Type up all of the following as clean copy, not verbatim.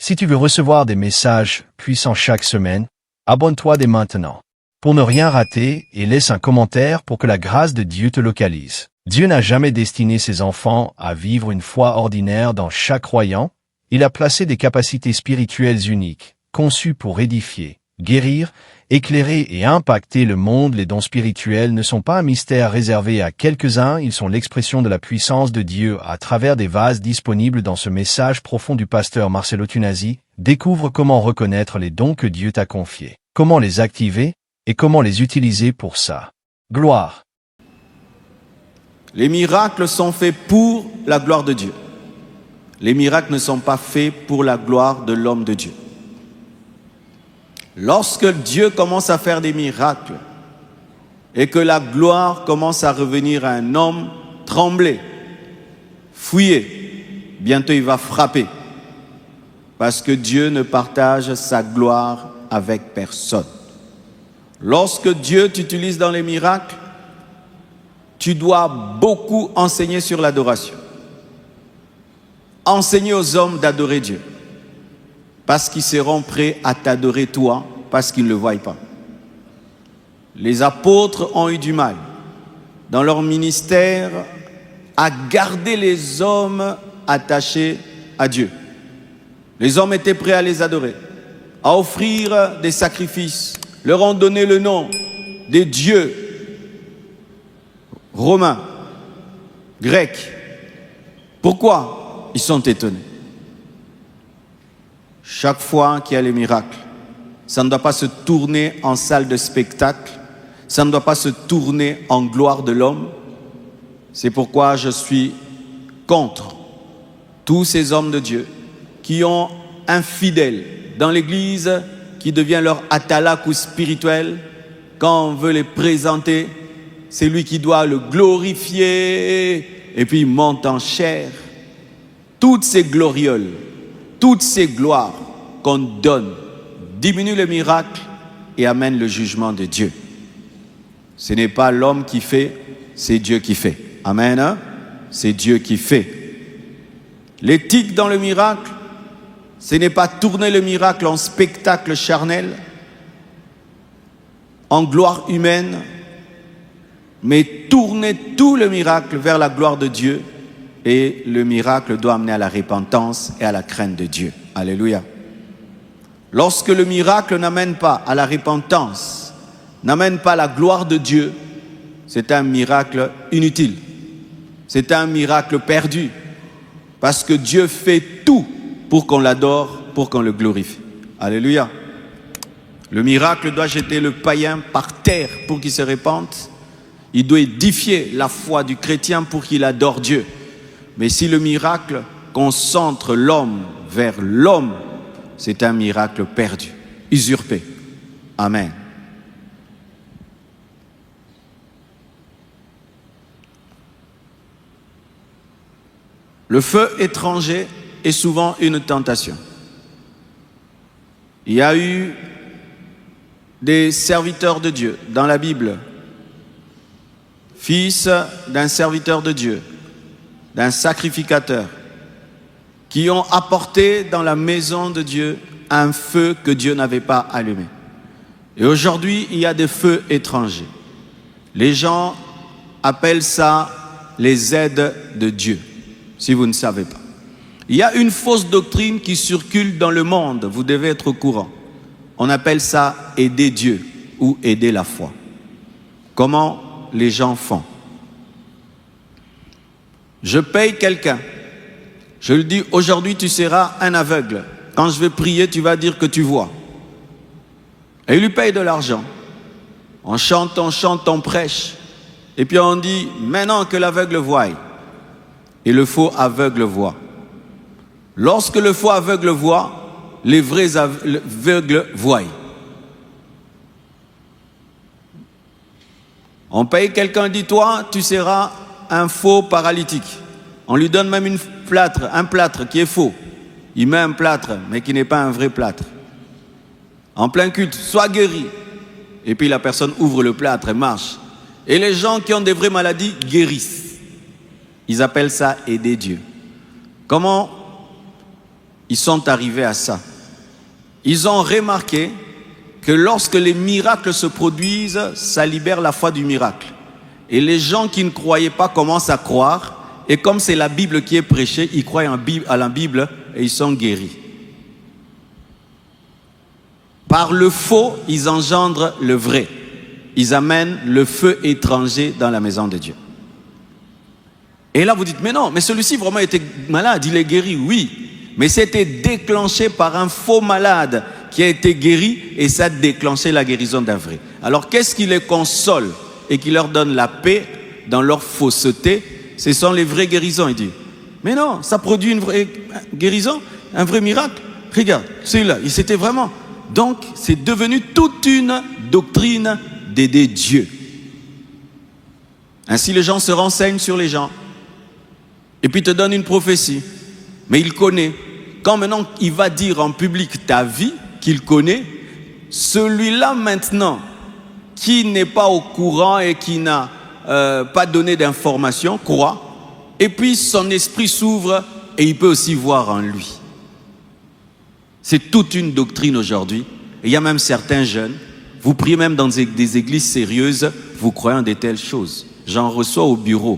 Si tu veux recevoir des messages puissants chaque semaine, abonne-toi dès maintenant. Pour ne rien rater et laisse un commentaire pour que la grâce de Dieu te localise. Dieu n'a jamais destiné ses enfants à vivre une foi ordinaire dans chaque croyant. Il a placé des capacités spirituelles uniques, conçues pour édifier, guérir, éclairer et impacter le monde. Les dons spirituels ne sont pas un mystère réservé à quelques-uns, ils sont l'expression de la puissance de Dieu à travers des vases disponibles dans ce message profond du pasteur Marcelo Tunasi. Découvre comment reconnaître les dons que Dieu t'a confiés, comment les activer et comment les utiliser pour sa gloire. Les miracles sont faits pour la gloire de Dieu. Les miracles ne sont pas faits pour la gloire de l'homme de Dieu. Lorsque Dieu commence à faire des miracles et que la gloire commence à revenir à un homme, tremblez, fuyez, bientôt il va frapper. Parce que Dieu ne partage sa gloire avec personne. Lorsque Dieu t'utilise dans les miracles, tu dois beaucoup enseigner sur l'adoration. Enseigner aux hommes d'adorer Dieu. Parce qu'ils seront prêts à t'adorer toi, parce qu'ils ne le voient pas. Les apôtres ont eu du mal, dans leur ministère, à garder les hommes attachés à Dieu. Les hommes étaient prêts à les adorer, à offrir des sacrifices, leur ont donné le nom des dieux romains, grecs. Pourquoi? Ils sont étonnés. Chaque fois qu'il y a les miracles, ça ne doit pas se tourner en salle de spectacle, ça ne doit pas se tourner en gloire de l'homme. C'est pourquoi je suis contre tous ces hommes de Dieu qui ont un fidèle dans l'église qui devient leur atalakou spirituel. Quand on veut les présenter, c'est lui qui doit le glorifier et puis il monte en chair. Toutes ces glorioles, toutes ces gloires qu'on donne diminuent le miracle et amènent le jugement de Dieu. Ce n'est pas l'homme qui fait, c'est Dieu qui fait. Amen, hein? C'est Dieu qui fait. L'éthique dans le miracle, ce n'est pas tourner le miracle en spectacle charnel, en gloire humaine, mais tourner tout le miracle vers la gloire de Dieu. Et le miracle doit amener à la repentance et à la crainte de Dieu. Alléluia. Lorsque le miracle n'amène pas à la repentance, n'amène pas à la gloire de Dieu, c'est un miracle inutile. C'est un miracle perdu. Parce que Dieu fait tout pour qu'on l'adore, pour qu'on le glorifie. Alléluia. Le miracle doit jeter le païen par terre pour qu'il se répande. Il doit édifier la foi du chrétien pour qu'il adore Dieu. Mais si le miracle concentre l'homme vers l'homme, c'est un miracle perdu, usurpé. Amen. Le feu étranger est souvent une tentation. Il y a eu des serviteurs de Dieu dans la Bible, fils d'un serviteur de Dieu, d'un sacrificateur, qui ont apporté dans la maison de Dieu un feu que Dieu n'avait pas allumé. Et aujourd'hui, il y a des feux étrangers. Les gens appellent ça les aides de Dieu, si vous ne savez pas. Il y a une fausse doctrine qui circule dans le monde, vous devez être au courant. On appelle ça aider Dieu ou aider la foi. Comment les gens font? Je paye quelqu'un. Je lui dis, aujourd'hui tu seras un aveugle. Quand je vais prier, tu vas dire que tu vois. Et il lui paye de l'argent. On chante, on prêche. Et puis on dit, maintenant que l'aveugle voie. Et le faux aveugle voit. Lorsque le faux aveugle voit, les vrais aveugles voient. On paye quelqu'un, dit toi, tu seras un faux paralytique. On lui donne même un plâtre qui est faux. Il met un plâtre, mais qui n'est pas un vrai plâtre. En plein culte, sois guéri. Et puis la personne ouvre le plâtre et marche. Et les gens qui ont des vraies maladies guérissent. Ils appellent ça aider Dieu. Comment ils sont arrivés à ça. Ils ont remarqué que lorsque les miracles se produisent, ça libère la foi du miracle. Et les gens qui ne croyaient pas commencent à croire. Et comme c'est la Bible qui est prêchée, ils croient à la Bible et ils sont guéris. Par le faux, ils engendrent le vrai. Ils amènent le feu étranger dans la maison de Dieu. Et là, vous dites, mais non, mais celui-ci vraiment était malade, il est guéri, oui. Mais c'était déclenché par un faux malade qui a été guéri et ça a déclenché la guérison d'un vrai. Alors, qu'est-ce qui les console et qui leur donne la paix dans leur fausseté? Ce sont les vraies guérisons, il dit. Mais non, ça produit une vraie guérison, un vrai miracle. Regarde, celui-là, il s'était vraiment... Donc, c'est devenu toute une doctrine d'aider Dieu. Ainsi, les gens se renseignent sur les gens. Et puis, te donnent une prophétie. Mais il connaît. Quand maintenant, il va dire en public ta vie, qu'il connaît, celui-là maintenant, qui n'est pas au courant et qui n'a pas donné d'informations, croit. Et puis, son esprit s'ouvre et il peut aussi voir en lui. C'est toute une doctrine aujourd'hui. Et il y a même certains jeunes, vous priez même dans des églises sérieuses, vous croyez en de telles choses. J'en reçois au bureau.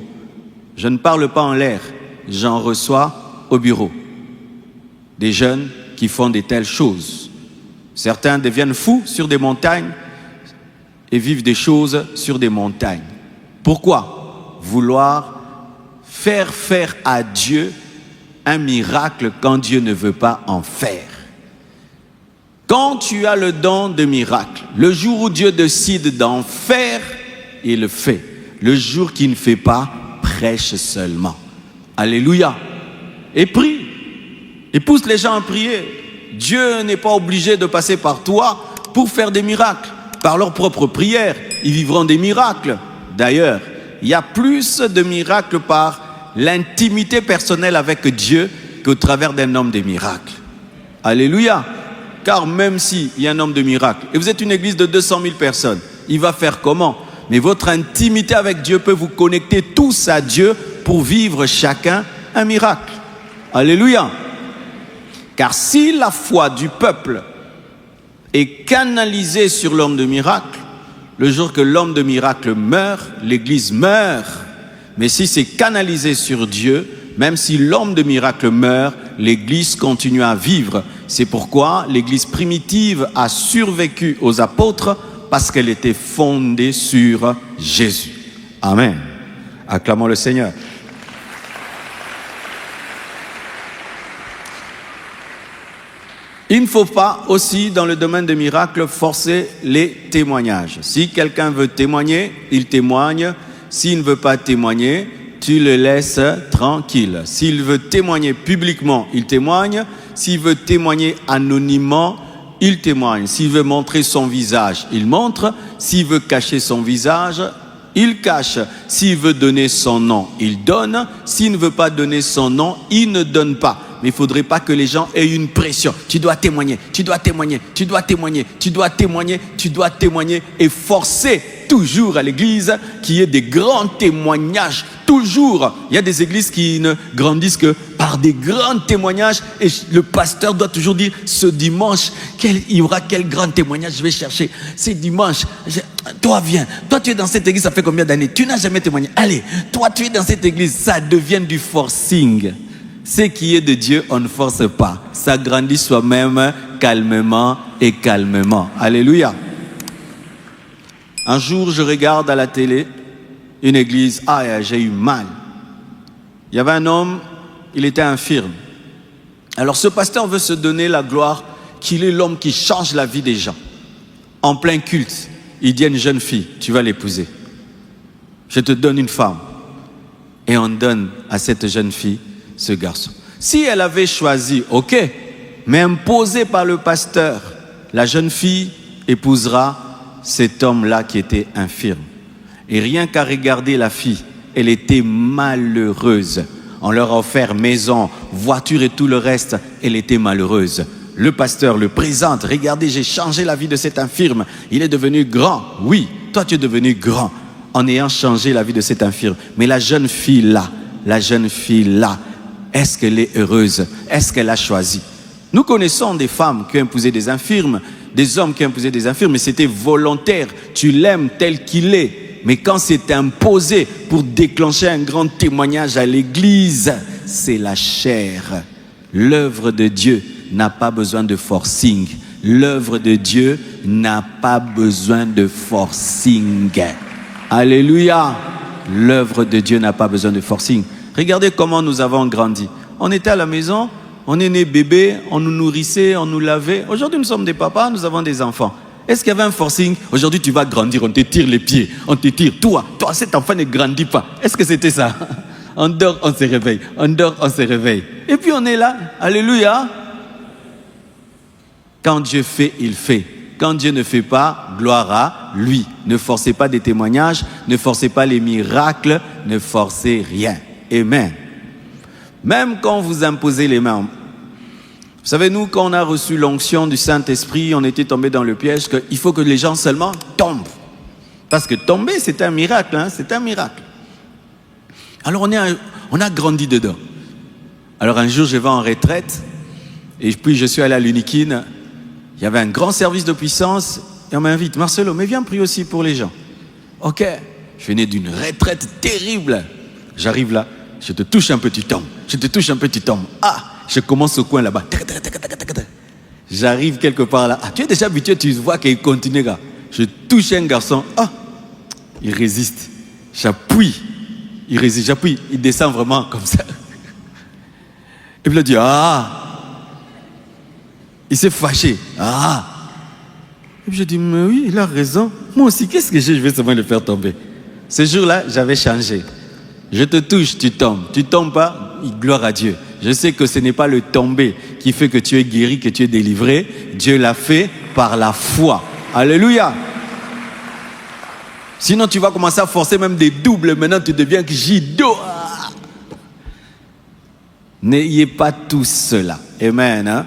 Je ne parle pas en l'air, j'en reçois au bureau. Des jeunes qui font de telles choses. Certains deviennent fous sur des montagnes et vivent des choses sur des montagnes. Pourquoi? Vouloir faire à Dieu un miracle quand Dieu ne veut pas en faire. Quand tu as le don de miracle, le jour où Dieu décide d'en faire, il le fait. Le jour qu'il ne fait pas, prêche seulement. Alléluia. Et prie. Et pousse les gens à prier. Dieu n'est pas obligé de passer par toi pour faire des miracles. Par leur propre prière, ils vivront des miracles. D'ailleurs, il y a plus de miracles par l'intimité personnelle avec Dieu qu'au travers d'un homme de miracles. Alléluia. Car même s'il y a un homme de miracle, et vous êtes une église de 200 000 personnes, il va faire comment? Mais votre intimité avec Dieu peut vous connecter tous à Dieu pour vivre chacun un miracle. Alléluia. Car si la foi du peuple est canalisée sur l'homme de miracle, le jour que l'homme de miracle meurt, l'église meurt. Mais si c'est canalisé sur Dieu, même si l'homme de miracle meurt, l'église continue à vivre. C'est pourquoi l'église primitive a survécu aux apôtres, parce qu'elle était fondée sur Jésus. Amen. Acclamons le Seigneur. Il ne faut pas aussi, dans le domaine des miracles, forcer les témoignages. Si quelqu'un veut témoigner, il témoigne. S'il ne veut pas témoigner, tu le laisses tranquille. S'il veut témoigner publiquement, il témoigne. S'il veut témoigner anonymement, il témoigne. S'il veut montrer son visage, il montre. S'il veut cacher son visage, il cache. S'il veut donner son nom, il donne. S'il ne veut pas donner son nom, il ne donne pas. Mais il ne faudrait pas que les gens aient une pression. Tu dois témoigner, tu dois témoigner, tu dois témoigner, tu dois témoigner, tu dois témoigner. Et forcer toujours à l'église qu'il y ait des grands témoignages. Toujours. Il y a des églises qui ne grandissent que par des grands témoignages. Et le pasteur doit toujours dire, ce dimanche, il y aura quel grand témoignage je vais chercher. C'est dimanche. Toi, viens. Toi, tu es dans cette église, ça fait combien d'années? Tu n'as jamais témoigné. Allez, toi, tu es dans cette église. Ça devient du forcing. Ce qui est de Dieu, on ne force pas. Ça grandit soi-même, calmement et calmement. Alléluia. Un jour, je regarde à la télé une église. Ah, j'ai eu mal. Il y avait un homme, il était infirme. Alors ce pasteur veut se donner la gloire qu'il est l'homme qui change la vie des gens. En plein culte, il dit à une jeune fille, tu vas l'épouser. Je te donne une femme. Et on donne à cette jeune fille ce garçon. Si elle avait choisi, ok, mais imposée par le pasteur, la jeune fille épousera cet homme-là qui était infirme. Et rien qu'à regarder la fille, elle était malheureuse. On leur a offert maison, voiture et tout le reste, elle était malheureuse. Le pasteur le présente, regardez, j'ai changé la vie de cet infirme, il est devenu grand. Oui, toi tu es devenu grand en ayant changé la vie de cet infirme. Mais la jeune fille là, est-ce qu'elle est heureuse? Est-ce qu'elle a choisi? Nous connaissons des femmes qui ont épousé des infirmes, des hommes qui ont épousé des infirmes, mais c'était volontaire. Tu l'aimes tel qu'il est. Mais quand c'est imposé pour déclencher un grand témoignage à l'église, c'est la chair. L'œuvre de Dieu n'a pas besoin de forcing. L'œuvre de Dieu n'a pas besoin de forcing. Alléluia. L'œuvre de Dieu n'a pas besoin de forcing. Regardez comment nous avons grandi. On était à la maison, on est né bébé, on nous nourrissait, on nous lavait. Aujourd'hui, nous sommes des papas, nous avons des enfants. Est-ce qu'il y avait un forcing? Aujourd'hui, tu vas grandir, on te tire les pieds, on te tire. Toi, cet enfant ne grandit pas. Est-ce que c'était ça? On dort, on se réveille. On dort, on se réveille. Et puis on est là. Alléluia. Quand Dieu fait, il fait. Quand Dieu ne fait pas, gloire à lui. Ne forcez pas des témoignages, ne forcez pas les miracles, ne forcez rien. Amen. Même quand vous imposez les mains. Vous savez, nous, quand on a reçu l'onction du Saint-Esprit, on était tombé dans le piège qu'il faut que les gens seulement tombent. Parce que tomber, c'est un miracle, hein, c'est un miracle. Alors on a grandi dedans. Alors un jour, je vais en retraite, et puis je suis allé à l'Uniquine. Il y avait un grand service de puissance, et on m'invite. Marcelo, mais viens prier aussi pour les gens. Ok, je venais d'une retraite terrible. J'arrive là, je te touche un peu, tu tombes. Je te touche un peu, tu tombes. Ah, je commence au coin là-bas. J'arrive quelque part là. Ah, tu es déjà habitué, tu vois qu'il continue, gars. Je touche un garçon. Ah, il résiste. J'appuie. Il résiste, j'appuie. Il descend vraiment comme ça. Et puis il a dit, ah. Il s'est fâché. Ah. Et puis je dis, mais oui, il a raison. Moi aussi, qu'est-ce que j'ai? Je vais seulement le faire tomber. Ce jour-là, j'avais changé. Je te touche, tu tombes. Tu tombes pas, gloire à Dieu. Je sais que ce n'est pas le tomber qui fait que tu es guéri, que tu es délivré. Dieu l'a fait par la foi. Alléluia. Sinon, tu vas commencer à forcer même des doubles. Maintenant, tu deviens judo. N'ayez pas tout cela. Amen. Hein?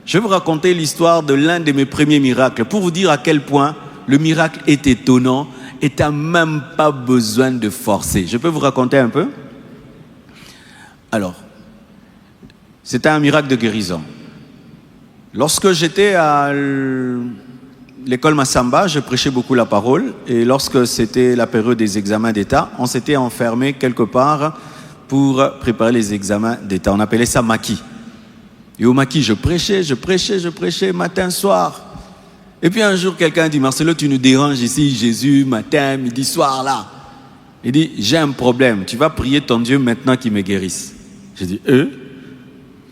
Je vais vous raconter l'histoire de l'un de mes premiers miracles pour vous dire à quel point le miracle est étonnant et tu n'as même pas besoin de forcer. Je peux vous raconter un peu? Alors, c'était un miracle de guérison. Lorsque j'étais à l'école Massamba, je prêchais beaucoup la parole. Et lorsque c'était la période des examens d'État, on s'était enfermé quelque part pour préparer les examens d'État. On appelait ça maquis. Et au maquis, je prêchais matin, soir. Et puis un jour, quelqu'un dit, Marcelo, tu nous déranges ici, Jésus, matin, midi, soir, là. Il dit, j'ai un problème. Tu vas prier ton Dieu maintenant qu'il me guérisse. J'ai dit,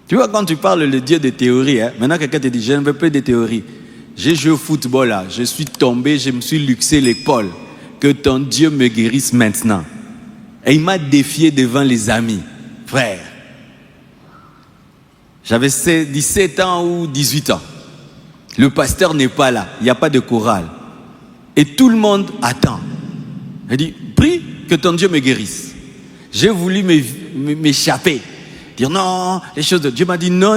Tu vois, quand tu parles le Dieu des théories, hein, maintenant quelqu'un te dit, je ne veux plus de théories. J'ai joué au football là, je suis tombé, je me suis luxé l'épaule. Que ton Dieu me guérisse maintenant. Et il m'a défié devant les amis. Frère, j'avais 17 ans ou 18 ans. Le pasteur n'est pas là, il n'y a pas de chorale. Et tout le monde attend. Il dit, prie que ton Dieu me guérisse. J'ai voulu m'échapper. Dire non, les choses de Dieu m'a dit non.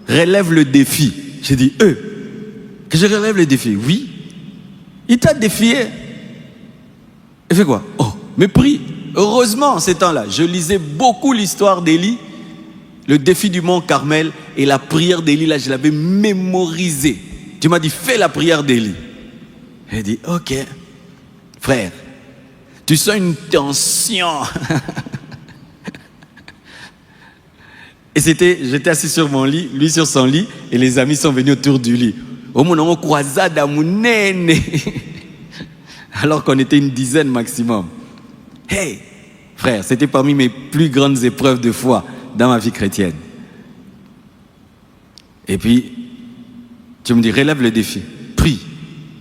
Relève le défi. J'ai dit, que je relève le défi. Oui. Il t'a défié. Il fait quoi? Oh, mais prie. Heureusement, en ces temps-là, je lisais beaucoup l'histoire d'Élie, le défi du mont Carmel et la prière d'Élie, là, je l'avais mémorisée. Tu m'as dit, fais la prière d'Élie. J'ai dit, ok. Frère, tu sens une tension. Et j'étais assis sur mon lit, lui sur son lit, et les amis sont venus autour du lit. Au moment où on croisade à mon nez. Alors qu'on était une dizaine maximum. Hey, frère, c'était parmi mes plus grandes épreuves de foi dans ma vie chrétienne. Et puis, tu me dis, relève le défi, prie.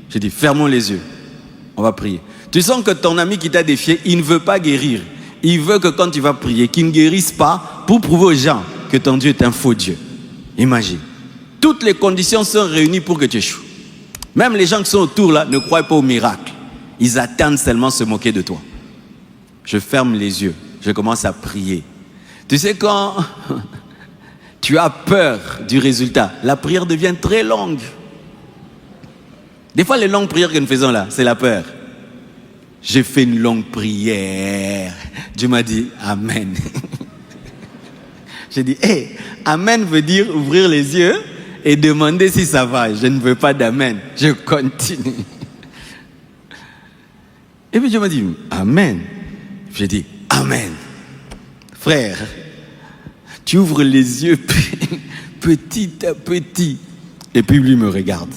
J'ai dit, fermons les yeux, on va prier. Tu sens que ton ami qui t'a défié, il ne veut pas guérir. Il veut que quand tu vas prier, qu'il ne guérisse pas pour prouver aux gens que ton Dieu est un faux Dieu. Imagine. Toutes les conditions sont réunies pour que tu échoues. Même les gens qui sont autour là ne croient pas au miracle. Ils attendent seulement se moquer de toi. Je ferme les yeux. Je commence à prier. Tu sais, quand tu as peur du résultat, la prière devient très longue. Des fois, les longues prières que nous faisons là, c'est la peur. J'ai fait une longue prière. Dieu m'a dit Amen. J'ai dit, hey, amen veut dire ouvrir les yeux et demander si ça va. Je ne veux pas d'amen. Je continue. Et puis Dieu m'a dit, amen. J'ai dit, amen. Frère, tu ouvres les yeux petit à petit. Et puis lui me regarde.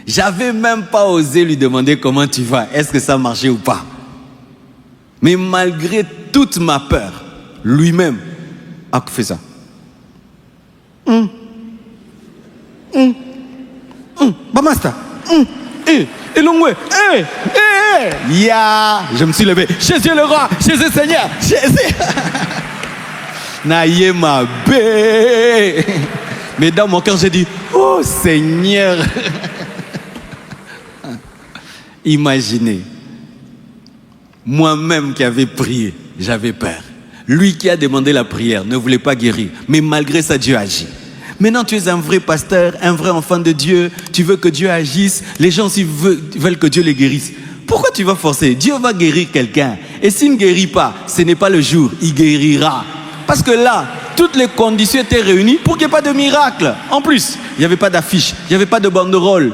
J'avais même pas osé lui demander comment tu vas. Est-ce que ça marchait ou pas? Mais malgré toute ma peur, lui-même a fait ça. Bamasta. Et l'ongwe. Ya. Je me suis levé. Jésus le roi. Jésus le Seigneur. Jésus. Naïe ma bé. Mais dans mon cœur, j'ai dit, oh Seigneur. Imaginez. Moi-même qui avais prié, j'avais peur. Lui qui a demandé la prière ne voulait pas guérir. Mais malgré ça, Dieu agit. Maintenant, tu es un vrai pasteur, un vrai enfant de Dieu. Tu veux que Dieu agisse. Les gens aussi veulent que Dieu les guérisse. Pourquoi tu vas forcer? Dieu va guérir quelqu'un. Et s'il ne guérit pas, ce n'est pas le jour. Il guérira. Parce que là, toutes les conditions étaient réunies pour qu'il n'y ait pas de miracle. En plus, il n'y avait pas d'affiche, il n'y avait pas de banderole.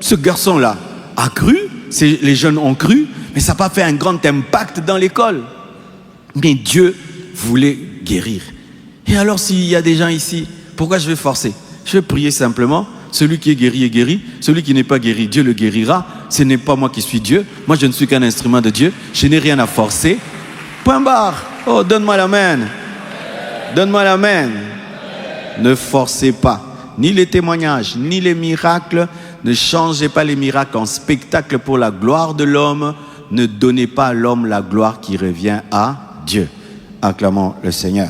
Ce garçon-là a cru, les jeunes ont cru, mais ça n'a pas fait un grand impact dans l'école. Mais Dieu voulait guérir. Et alors s'il y a des gens ici, pourquoi je vais forcer? Je vais prier simplement. Celui qui est guéri est guéri. Celui qui n'est pas guéri, Dieu le guérira. Ce n'est pas moi qui suis Dieu. Moi, je ne suis qu'un instrument de Dieu. Je n'ai rien à forcer. Point barre. Oh, donne-moi l'amen. Donne-moi l'amen. Ne forcez pas. Ni les témoignages, ni les miracles. Ne changez pas les miracles en spectacle pour la gloire de l'homme. Ne donnez pas à l'homme la gloire qui revient à Dieu. Acclamons le Seigneur.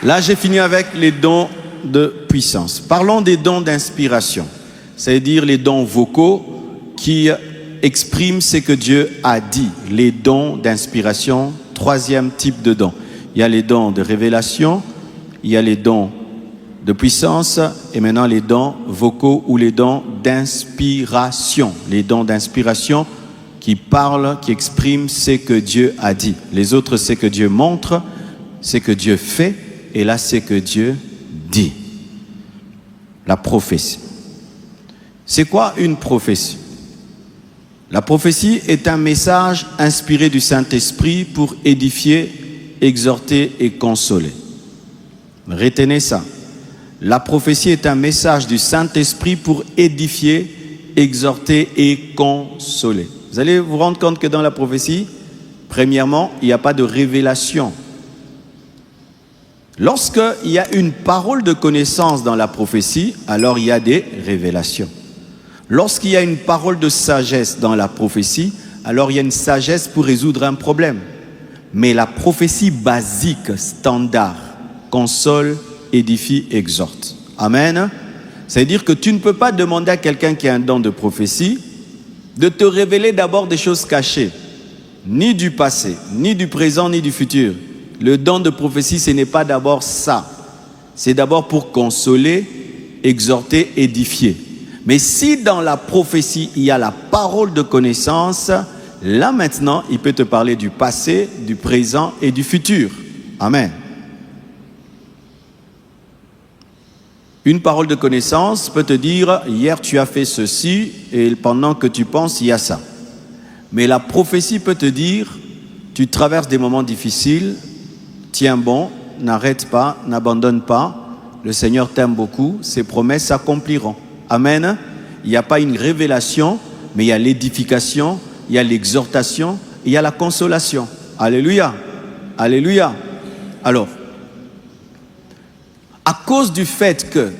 Là, j'ai fini avec les dons de puissance. Parlons des dons d'inspiration, c'est-à-dire les dons vocaux qui expriment ce que Dieu a dit. Les dons d'inspiration, troisième type de dons. Il y a les dons de révélation, il y a les dons de puissance et maintenant les dons vocaux ou les dons d'inspiration. Les dons d'inspiration qui parlent, qui expriment ce que Dieu a dit. Les autres, c'est que Dieu montre, ce que Dieu fait. Et là, c'est que Dieu dit. La prophétie. C'est quoi une prophétie? La prophétie est un message inspiré du Saint-Esprit pour édifier, exhorter et consoler. Retenez ça. La prophétie est un message du Saint-Esprit pour édifier, exhorter et consoler. Vous allez vous rendre compte que dans la prophétie, premièrement, il n'y a pas de révélation. Lorsqu'il y a une parole de connaissance dans la prophétie, alors il y a des révélations. Lorsqu'il y a une parole de sagesse dans la prophétie, alors il y a une sagesse pour résoudre un problème. Mais la prophétie basique, standard, console, édifie, exhorte. Amen. C'est-à-dire que tu ne peux pas demander à quelqu'un qui a un don de prophétie de te révéler d'abord des choses cachées, ni du passé, ni du présent, ni du futur. Le don de prophétie, ce n'est pas d'abord ça. C'est d'abord pour consoler, exhorter, édifier. Mais si dans la prophétie, il y a la parole de connaissance, là maintenant, il peut te parler du passé, du présent et du futur. Amen. Une parole de connaissance peut te dire, hier tu as fait ceci et pendant que tu penses, il y a ça. Mais la prophétie peut te dire, tu traverses des moments difficiles, tiens bon, n'arrête pas, n'abandonne pas. Le Seigneur t'aime beaucoup, ses promesses s'accompliront. Amen. Il n'y a pas une révélation, mais il y a l'édification, il y a l'exhortation, il y a la consolation. Alléluia. Alléluia. Alors, à cause du fait que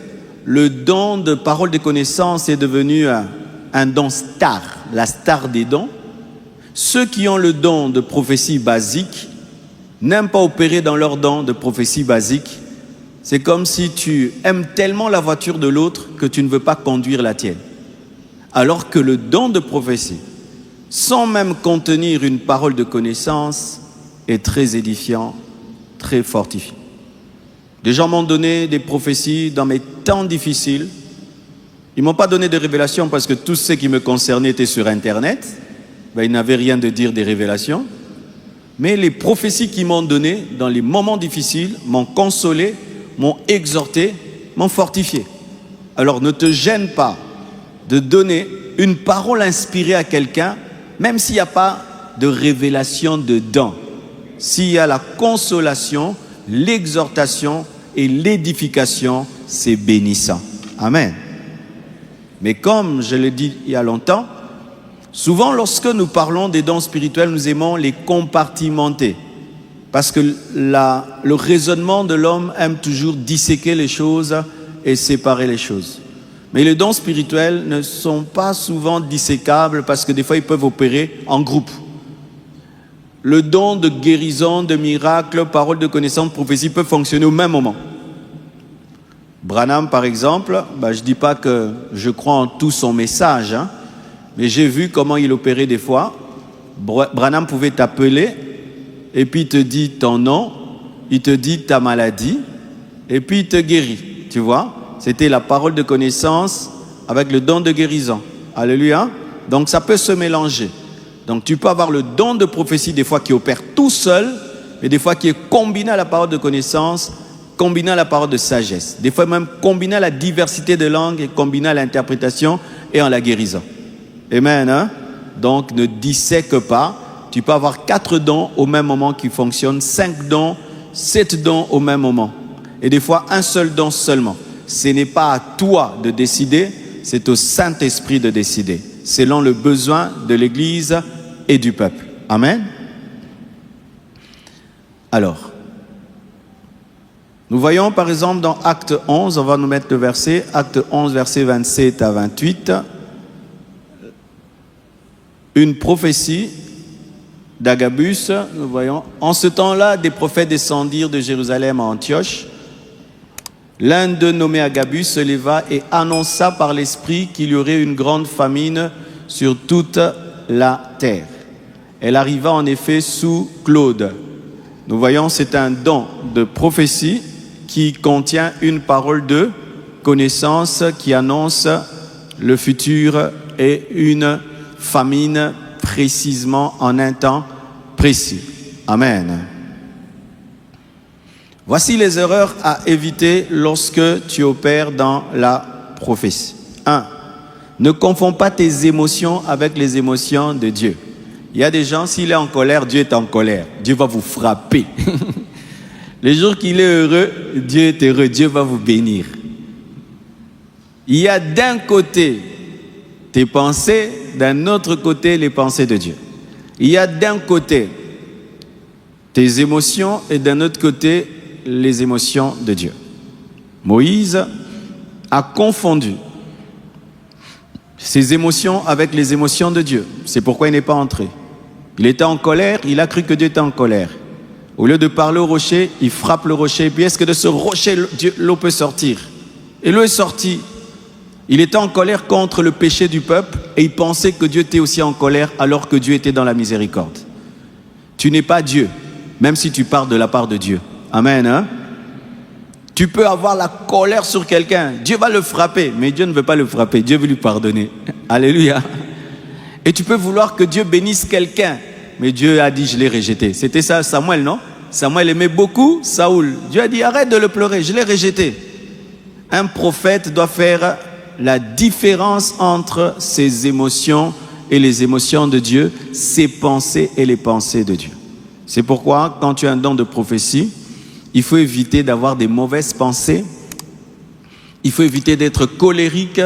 le don de parole de connaissance est devenu un don star, la star des dons, ceux qui ont le don de prophétie basique n'aiment pas opérer dans leur don de prophétie basique. C'est comme si tu aimes tellement la voiture de l'autre que tu ne veux pas conduire la tienne. Alors que le don de prophétie, sans même contenir une parole de connaissance, est très édifiant, très fortifiant. Des gens m'ont donné des prophéties dans mes temps difficiles. Ils ne m'ont pas donné de révélations parce que tout ce qui me concernait était sur Internet. Ils n'avaient rien de dire des révélations. Mais les prophéties qu'ils m'ont données dans les moments difficiles m'ont consolé, m'ont exhorté, m'ont fortifié. Alors ne te gêne pas de donner une parole inspirée à quelqu'un, même s'il n'y a pas de révélation dedans. S'il y a la consolation, l'exhortation et l'édification, c'est bénissant. Amen. Mais comme je l'ai dit il y a longtemps, souvent lorsque nous parlons des dons spirituels, nous aimons les compartimenter. Parce que le raisonnement de l'homme aime toujours disséquer les choses et séparer les choses. Mais les dons spirituels ne sont pas souvent dissécables parce que des fois ils peuvent opérer en groupe. Le don de guérison, de miracle, parole de connaissance, prophétie peut fonctionner au même moment. Branham, par exemple, je ne dis pas que je crois en tout son message, mais j'ai vu comment il opérait des fois. Branham pouvait t'appeler et puis il te dit ton nom, il te dit ta maladie et puis il te guérit, tu vois. C'était la parole de connaissance avec le don de guérison. Alléluia. Donc ça peut se mélanger. Donc tu peux avoir le don de prophétie des fois qui opère tout seul, mais des fois qui est combiné à la parole de connaissance, combiné à la parole de sagesse. Des fois même combiné à la diversité de langues et combiné à l'interprétation et en la guérison. Amen. Donc ne dissèque pas. Tu peux avoir 4 dons au même moment qui fonctionnent, 5 dons, 7 dons au même moment. Et des fois un seul don seulement. Ce n'est pas à toi de décider, c'est au Saint-Esprit de décider, selon le besoin de l'Église et du peuple. Amen. Alors, nous voyons par exemple dans Acte 11, on va nous mettre le verset, Acte 11, verset 27 à 28, une prophétie d'Agabus, nous voyons. En ce temps-là, des prophètes descendirent de Jérusalem à Antioche. L'un d'eux, nommé Agabus, se leva et annonça par l'Esprit qu'il y aurait une grande famine sur toute la terre. Elle arriva en effet sous Claude. Nous voyons, c'est un don de prophétie qui contient une parole de connaissance qui annonce le futur et une famine précisément en un temps précis. Amen. Voici les erreurs à éviter lorsque tu opères dans la prophétie. 1. Ne confonds pas tes émotions avec les émotions de Dieu. Il y a des gens, s'il est en colère, Dieu est en colère. Dieu va vous frapper. Les jours qu'il est heureux, Dieu est heureux. Dieu va vous bénir. Il y a d'un côté tes pensées, d'un autre côté les pensées de Dieu. Il y a d'un côté tes émotions et d'un autre côté les émotions de Dieu. Moïse a confondu ses émotions avec les émotions de Dieu. C'est pourquoi il n'est pas entré. Il était en colère, il a cru que Dieu était en colère. Au lieu de parler au rocher, il frappe le rocher. Et puis est-ce que de ce rocher, l'eau peut sortir? Et l'eau est sortie. Il était en colère contre le péché du peuple et il pensait que Dieu était aussi en colère alors que Dieu était dans la miséricorde. Tu n'es pas Dieu, même si tu parles de la part de Dieu. Amen. Tu peux avoir la colère sur quelqu'un. Dieu va le frapper, mais Dieu ne veut pas le frapper. Dieu veut lui pardonner. Alléluia. Et tu peux vouloir que Dieu bénisse quelqu'un, mais Dieu a dit, je l'ai rejeté. C'était ça Samuel, non? Samuel aimait beaucoup Saoul. Dieu a dit, arrête de le pleurer, je l'ai rejeté. Un prophète doit faire la différence entre ses émotions et les émotions de Dieu, ses pensées et les pensées de Dieu. C'est pourquoi, quand tu as un don de prophétie, il faut éviter d'avoir des mauvaises pensées. Il faut éviter d'être colérique.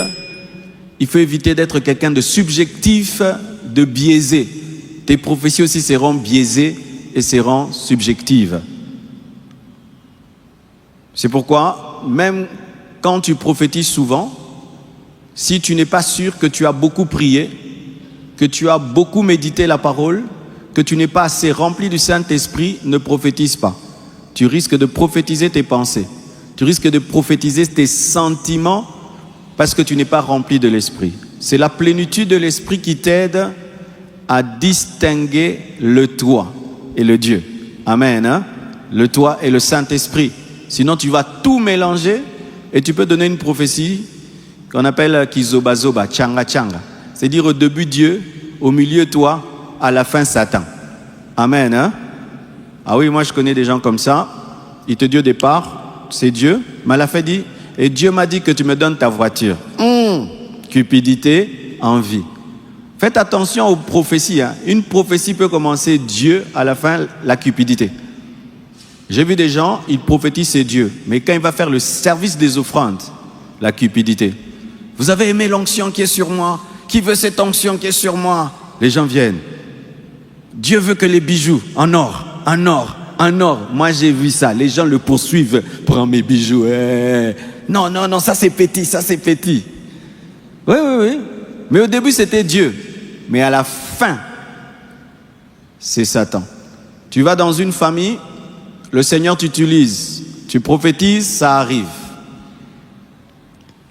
Il faut éviter d'être quelqu'un de subjectif, de biaisé. Tes prophéties aussi seront biaisées et seront subjectives. C'est pourquoi, même quand tu prophétises souvent, si tu n'es pas sûr que tu as beaucoup prié, que tu as beaucoup médité la parole, que tu n'es pas assez rempli du Saint-Esprit, ne prophétise pas. Tu risques de prophétiser tes pensées. Tu risques de prophétiser tes sentiments parce que tu n'es pas rempli de l'Esprit. C'est la plénitude de l'Esprit qui t'aide à distinguer le toi et le Dieu. Amen. Le toi et le Saint-Esprit. Sinon, tu vas tout mélanger et tu peux donner une prophétie qu'on appelle kizoba-zoba, tchanga-tchanga. C'est-à-dire au début Dieu, au milieu toi, à la fin Satan. Amen. Ah oui, moi je connais des gens comme ça. Il te dit au départ, c'est Dieu. Mais à la fin, il dit, et Dieu m'a dit que tu me donnes ta voiture. Cupidité, envie. Faites attention aux prophéties. Hein. Une prophétie peut commencer Dieu, à la fin, la cupidité. J'ai vu des gens, ils prophétisent c'est Dieu. Mais quand il va faire le service des offrandes, la cupidité. Vous avez aimé l'onction qui est sur moi? Qui veut cette onction qui est sur moi? Les gens viennent. Dieu veut que les bijoux, en or, en or, en or. Moi j'ai vu ça. Les gens le poursuivent. Prends mes bijoux. Non, non, non, ça c'est petit, ça c'est petit. Oui, oui, oui. Mais au début c'était Dieu. Mais à la fin, c'est Satan. Tu vas dans une famille, le Seigneur t'utilise. Tu prophétises, ça arrive.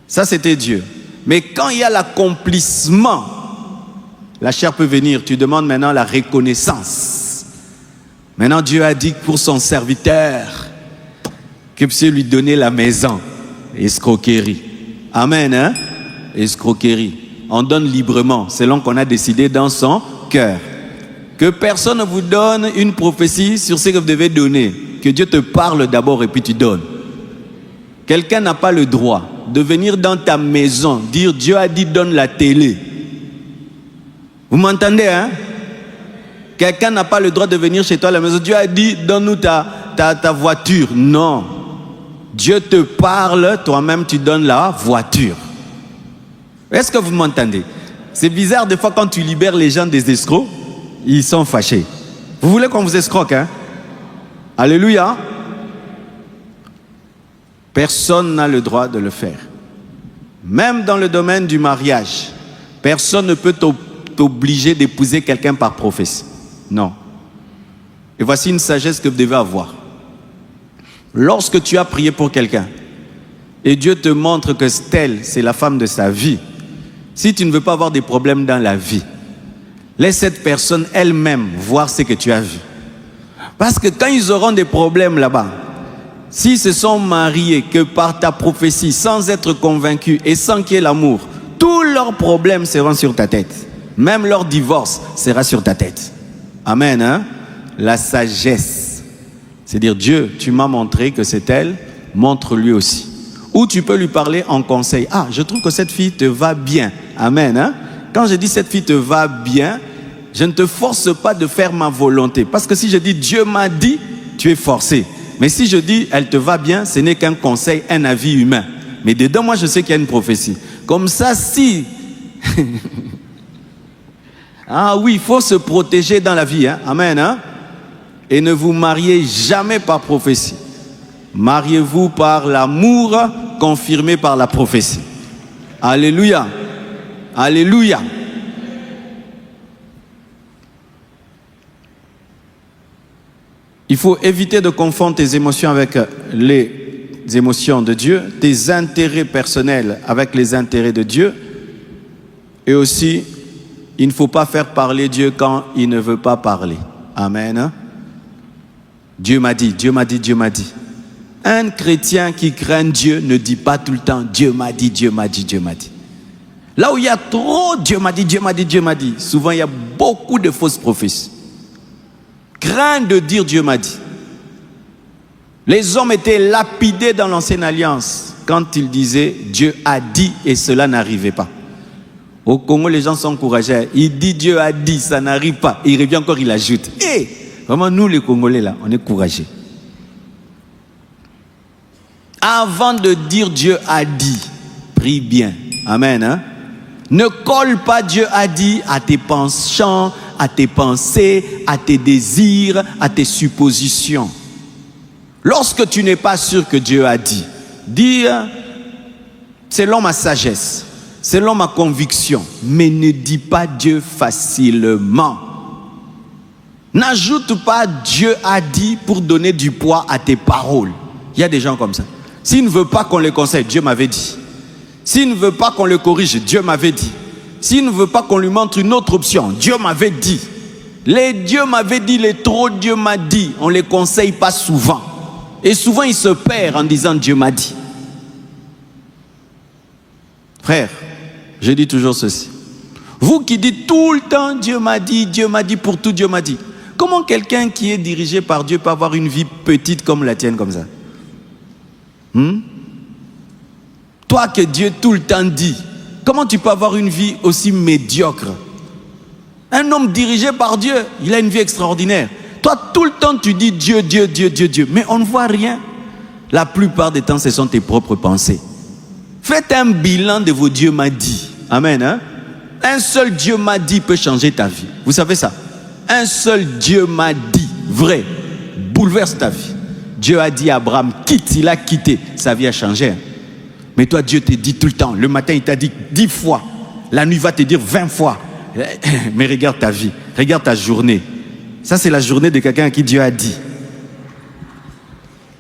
Ça c'était Dieu. Mais quand il y a l'accomplissement, la chair peut venir. Tu demandes maintenant la reconnaissance. Maintenant Dieu a dit pour son serviteur que puisse lui donner la maison. Escroquerie. Amen, hein? Escroquerie. On donne librement, selon qu'on a décidé dans son cœur. Que personne ne vous donne une prophétie sur ce que vous devez donner. Que Dieu te parle d'abord et puis tu donnes. Quelqu'un n'a pas le droit de venir dans ta maison, dire Dieu a dit donne la télé. Vous m'entendez, hein? Quelqu'un n'a pas le droit de venir chez toi à la maison. Dieu a dit donne-nous ta voiture. Non. Dieu te parle, toi-même tu donnes la voiture. Est-ce que vous m'entendez? C'est bizarre des fois quand tu libères les gens des escrocs, ils sont fâchés. Vous voulez qu'on vous escroque, hein? Alléluia. Personne n'a le droit de le faire. Même dans le domaine du mariage, personne ne peut t'obliger d'épouser quelqu'un par prophétie. Non. Et voici une sagesse que vous devez avoir. Lorsque tu as prié pour quelqu'un et Dieu te montre que telle, c'est la femme de sa vie, si tu ne veux pas avoir des problèmes dans la vie, laisse cette personne elle-même voir ce que tu as vu. Parce que quand ils auront des problèmes là-bas, s'ils se sont mariés que par ta prophétie, sans être convaincus et sans qu'il y ait l'amour, tous leurs problèmes seront sur ta tête. Même leur divorce sera sur ta tête. Amen, hein? La sagesse. C'est dire, Dieu, tu m'as montré que c'est elle, montre-lui aussi. Ou tu peux lui parler en conseil. Ah, je trouve que cette fille te va bien. Amen, hein? Quand je dis cette fille te va bien, je ne te force pas de faire ma volonté. Parce que si je dis Dieu m'a dit, tu es forcé. Mais si je dis elle te va bien, ce n'est qu'un conseil, un avis humain. Mais dedans, moi, je sais qu'il y a une prophétie. Comme ça, si... ah oui, il faut se protéger dans la vie. Hein? Amen. Hein? Et ne vous mariez jamais par prophétie. Mariez-vous par l'amour confirmé par la prophétie. Alléluia. Alléluia. Il faut éviter de confondre tes émotions avec les émotions de Dieu, tes intérêts personnels avec les intérêts de Dieu. Et aussi, il ne faut pas faire parler Dieu quand il ne veut pas parler. Amen. Dieu m'a dit, Dieu m'a dit, Dieu m'a dit. Un chrétien qui craint Dieu ne dit pas tout le temps Dieu m'a dit, Dieu m'a dit, Dieu m'a dit. Là où il y a trop Dieu m'a dit, Dieu m'a dit, Dieu m'a dit, souvent il y a beaucoup de fausses prophéties. Crains de dire Dieu m'a dit. Les hommes étaient lapidés dans l'ancienne alliance quand ils disaient Dieu a dit et cela n'arrivait pas. Au Congo, les gens sont encouragés. Il dit Dieu a dit, ça n'arrive pas. Il revient encore, il ajoute. Et vraiment, nous les Congolais là, on est courageux. Avant de dire Dieu a dit, prie bien. Amen. Hein? Ne colle pas Dieu a dit à tes penchants, à tes pensées, à tes désirs, à tes suppositions. Lorsque tu n'es pas sûr que Dieu a dit, dis selon ma sagesse, selon ma conviction, mais ne dis pas Dieu facilement. N'ajoute pas Dieu a dit pour donner du poids à tes paroles. Il y a des gens comme ça. S'il ne veut pas qu'on le conseille, Dieu m'avait dit. S'il ne veut pas qu'on le corrige, Dieu m'avait dit. S'il ne veut pas qu'on lui montre une autre option, Dieu m'avait dit. Les Dieu m'avait dit, les trop Dieu m'a dit. On ne les conseille pas souvent. Et souvent, ils se perdent en disant Dieu m'a dit. Frère, je dis toujours ceci. Vous qui dites tout le temps Dieu m'a dit pour tout, Dieu m'a dit. Quand Comment quelqu'un qui est dirigé par Dieu peut avoir une vie petite comme la tienne comme ça? Toi que Dieu tout le temps dit, comment tu peux avoir une vie aussi médiocre? Un homme dirigé par Dieu, il a une vie extraordinaire. Toi, tout le temps, tu dis Dieu, Dieu, Dieu, Dieu, Dieu. Mais on ne voit rien. La plupart des temps, ce sont tes propres pensées. Faites un bilan de vos dieux m'a dit. Amen. Hein? Un seul Dieu m'a dit peut changer ta vie. Vous savez ça? Un seul Dieu m'a dit, vrai, bouleverse ta vie. Dieu a dit à Abraham, quitte, il a quitté. Sa vie a changé. Mais toi, Dieu te dit tout le temps. Le matin, il t'a dit 10 fois. La nuit va te dire 20 fois. Mais regarde ta vie, regarde ta journée. Ça, c'est la journée de quelqu'un à qui Dieu a dit.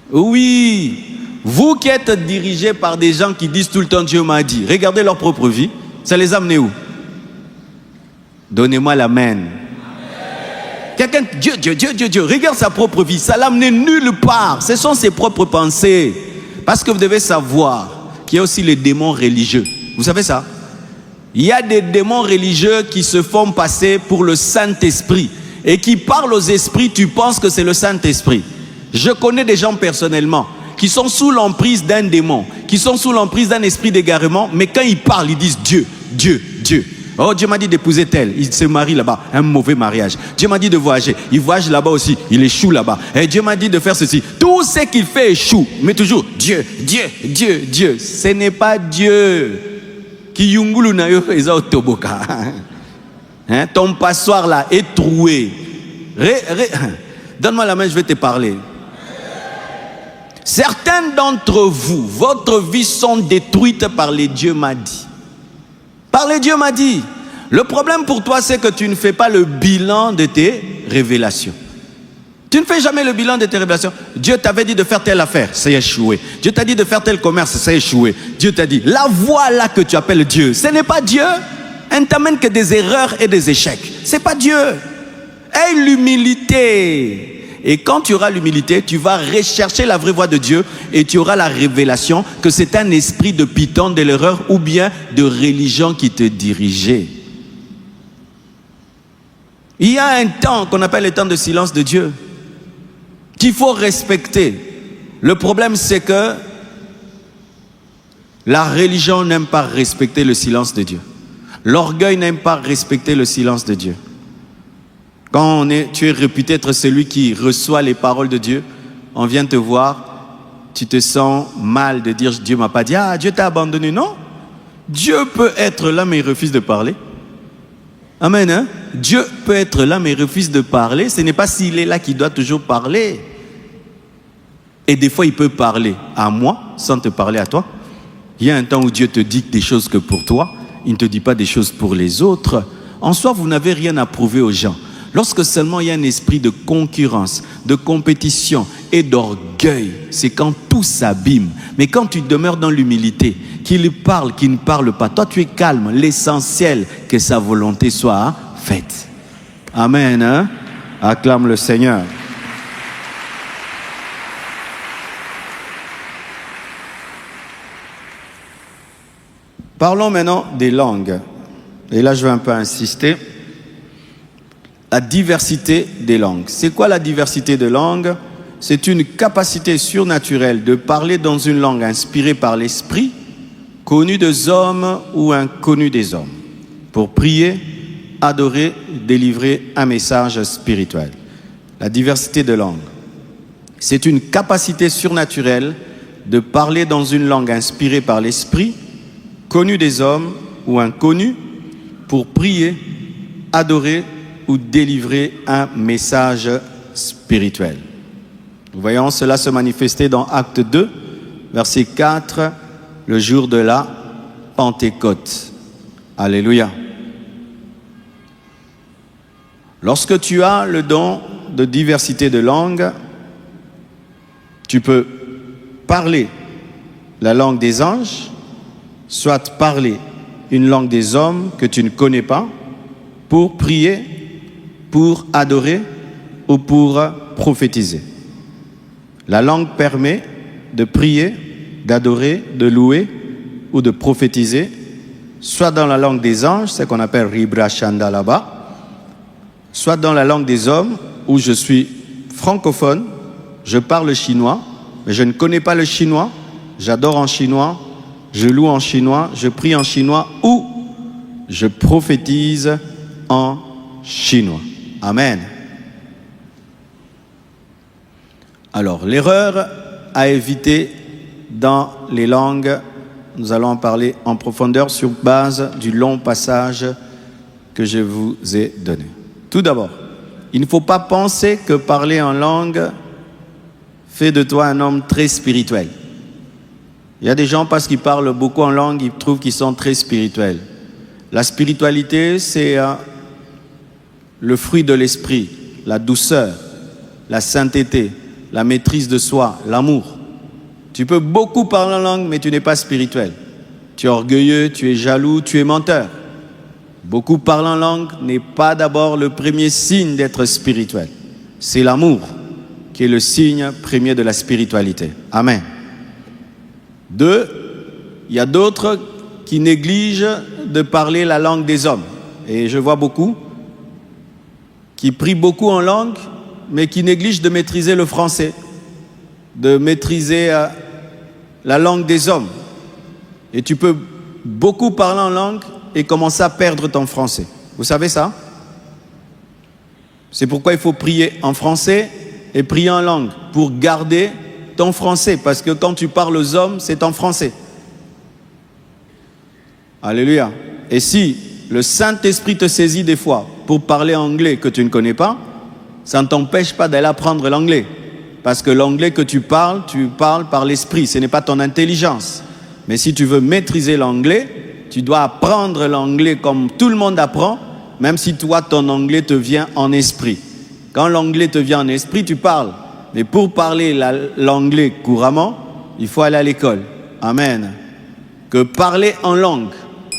Oui, vous qui êtes dirigés par des gens qui disent tout le temps Dieu m'a dit, regardez leur propre vie, ça les a amenés où? Donnez-moi l'amen. Quelqu'un, Dieu, Dieu, Dieu, Dieu, Dieu, regarde sa propre vie, ça l'a amené nulle part. Ce sont ses propres pensées. Parce que vous devez savoir qu'il y a aussi les démons religieux. Vous savez ça? Il y a des démons religieux qui se font passer pour le Saint-Esprit et qui parlent aux esprits, tu penses que c'est le Saint-Esprit. Je connais des gens personnellement qui sont sous l'emprise d'un démon, qui sont sous l'emprise d'un esprit d'égarement, mais quand ils parlent, ils disent Dieu, Dieu, Dieu. Oh, Dieu m'a dit d'épouser tel, il se marie là-bas, un mauvais mariage. Dieu m'a dit de voyager, il voyage là-bas aussi, il échoue là-bas. Et Dieu m'a dit de faire ceci. Tout ce qu'il fait échoue, mais toujours Dieu, Dieu, Dieu, Dieu. Ce n'est pas Dieu. Hein? Ton passoire là est troué. Donne-moi la main, je vais te parler. Certains d'entre vous, votre vie sont détruites par les dieux m'a dit. Par les dieux m'a dit. Le problème pour toi, c'est que tu ne fais pas le bilan de tes révélations. Tu ne fais jamais le bilan de tes révélations. Dieu t'avait dit de faire telle affaire, ça a échoué. Dieu t'a dit de faire tel commerce, ça a échoué. Dieu t'a dit, la voie là que tu appelles Dieu, ce n'est pas Dieu. Elle ne t'amène que des erreurs et des échecs. Ce n'est pas Dieu. Aie l'humilité. Et quand tu auras l'humilité, tu vas rechercher la vraie voie de Dieu et tu auras la révélation que c'est un esprit de python, de l'erreur ou bien de religion qui te dirigeait. Il y a un temps qu'on appelle le temps de silence de Dieu qu'il faut respecter. Le problème, c'est que la religion n'aime pas respecter le silence de Dieu. L'orgueil n'aime pas respecter le silence de Dieu. Quand tu es réputé être celui qui reçoit les paroles de Dieu, on vient te voir, tu te sens mal de dire Dieu m'a pas dit, ah Dieu t'a abandonné. Non, Dieu peut être là mais il refuse de parler. Amen. Hein? Dieu peut être là mais il refuse de parler. Ce n'est pas s'il est là qu'il doit toujours parler. Et des fois il peut parler à moi sans te parler à toi. Il y a un temps où Dieu te dit des choses que pour toi, il ne te dit pas des choses pour les autres. En soi, vous n'avez rien à prouver aux gens. Lorsque seulement il y a un esprit de concurrence, de compétition et d'orgueil, c'est quand tout s'abîme. Mais quand tu demeures dans l'humilité, qu'il parle, qu'il ne parle pas, toi tu es calme, l'essentiel que sa volonté soit faite. Amen. Hein? Acclame le Seigneur. Parlons maintenant des langues. Et là, je vais un peu insister. La diversité des langues. C'est quoi la diversité de langues? C'est une capacité surnaturelle de parler dans une langue inspirée par l'esprit, connue des hommes ou inconnue des hommes, pour prier, adorer, délivrer un message spirituel. La diversité de langues. C'est une capacité surnaturelle de parler dans une langue inspirée par l'esprit, connue des hommes ou inconnue, pour prier, adorer ou délivrer un message spirituel. Nous voyons cela se manifester dans Acte 2, verset 4, le jour de la Pentecôte. Alléluia. Lorsque tu as le don de diversité de langues, tu peux parler la langue des anges, soit parler une langue des hommes que tu ne connais pas, pour prier, pour adorer ou pour prophétiser. La langue permet de prier, d'adorer, de louer ou de prophétiser, soit dans la langue des anges, ce qu'on appelle Ribra Shanda là-bas, soit dans la langue des hommes, où je suis francophone, je parle chinois, mais je ne connais pas le chinois, j'adore en chinois, je loue en chinois, je prie en chinois ou je prophétise en chinois. Amen. Alors, l'erreur à éviter dans les langues, nous allons en parler en profondeur sur base du long passage que je vous ai donné. Tout d'abord, il ne faut pas penser que parler en langue fait de toi un homme très spirituel. Il y a des gens, parce qu'ils parlent beaucoup en langue, ils trouvent qu'ils sont très spirituels. La spiritualité, c'est le fruit de l'esprit, la douceur, la sainteté, la maîtrise de soi, l'amour. Tu peux beaucoup parler en langue, mais tu n'es pas spirituel. Tu es orgueilleux, tu es jaloux, tu es menteur. Beaucoup parler en langue n'est pas d'abord le premier signe d'être spirituel. C'est l'amour qui est le signe premier de la spiritualité. Amen. 2, il y a d'autres qui négligent de parler la langue des hommes. Et je vois beaucoup qui prient beaucoup en langue, mais qui négligent de maîtriser le français, de maîtriser la langue des hommes. Et tu peux beaucoup parler en langue et commencer à perdre ton français. Vous savez ça? C'est pourquoi il faut prier en français et prier en langue, pour garder ton français, parce que quand tu parles aux hommes, c'est en français. Alléluia. Et si le Saint-Esprit te saisit des fois pour parler anglais que tu ne connais pas, ça ne t'empêche pas d'aller apprendre l'anglais. Parce que l'anglais que tu parles par l'esprit, ce n'est pas ton intelligence. Mais si tu veux maîtriser l'anglais, tu dois apprendre l'anglais comme tout le monde apprend, même si toi, ton anglais te vient en esprit. Quand l'anglais te vient en esprit, tu parles. Mais pour parler l'anglais couramment, il faut aller à l'école. Amen. Que parler en langue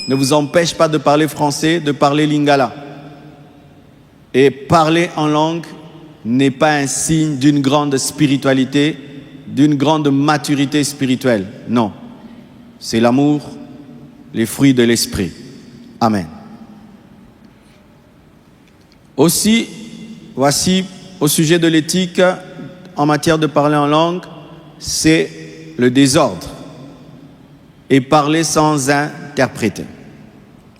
ne vous empêche pas de parler français, de parler lingala. Et parler en langue n'est pas un signe d'une grande spiritualité, d'une grande maturité spirituelle. Non. C'est l'amour, les fruits de l'esprit. Amen. Aussi, voici au sujet de l'éthique en matière de parler en langue, c'est le désordre et parler sans interpréter.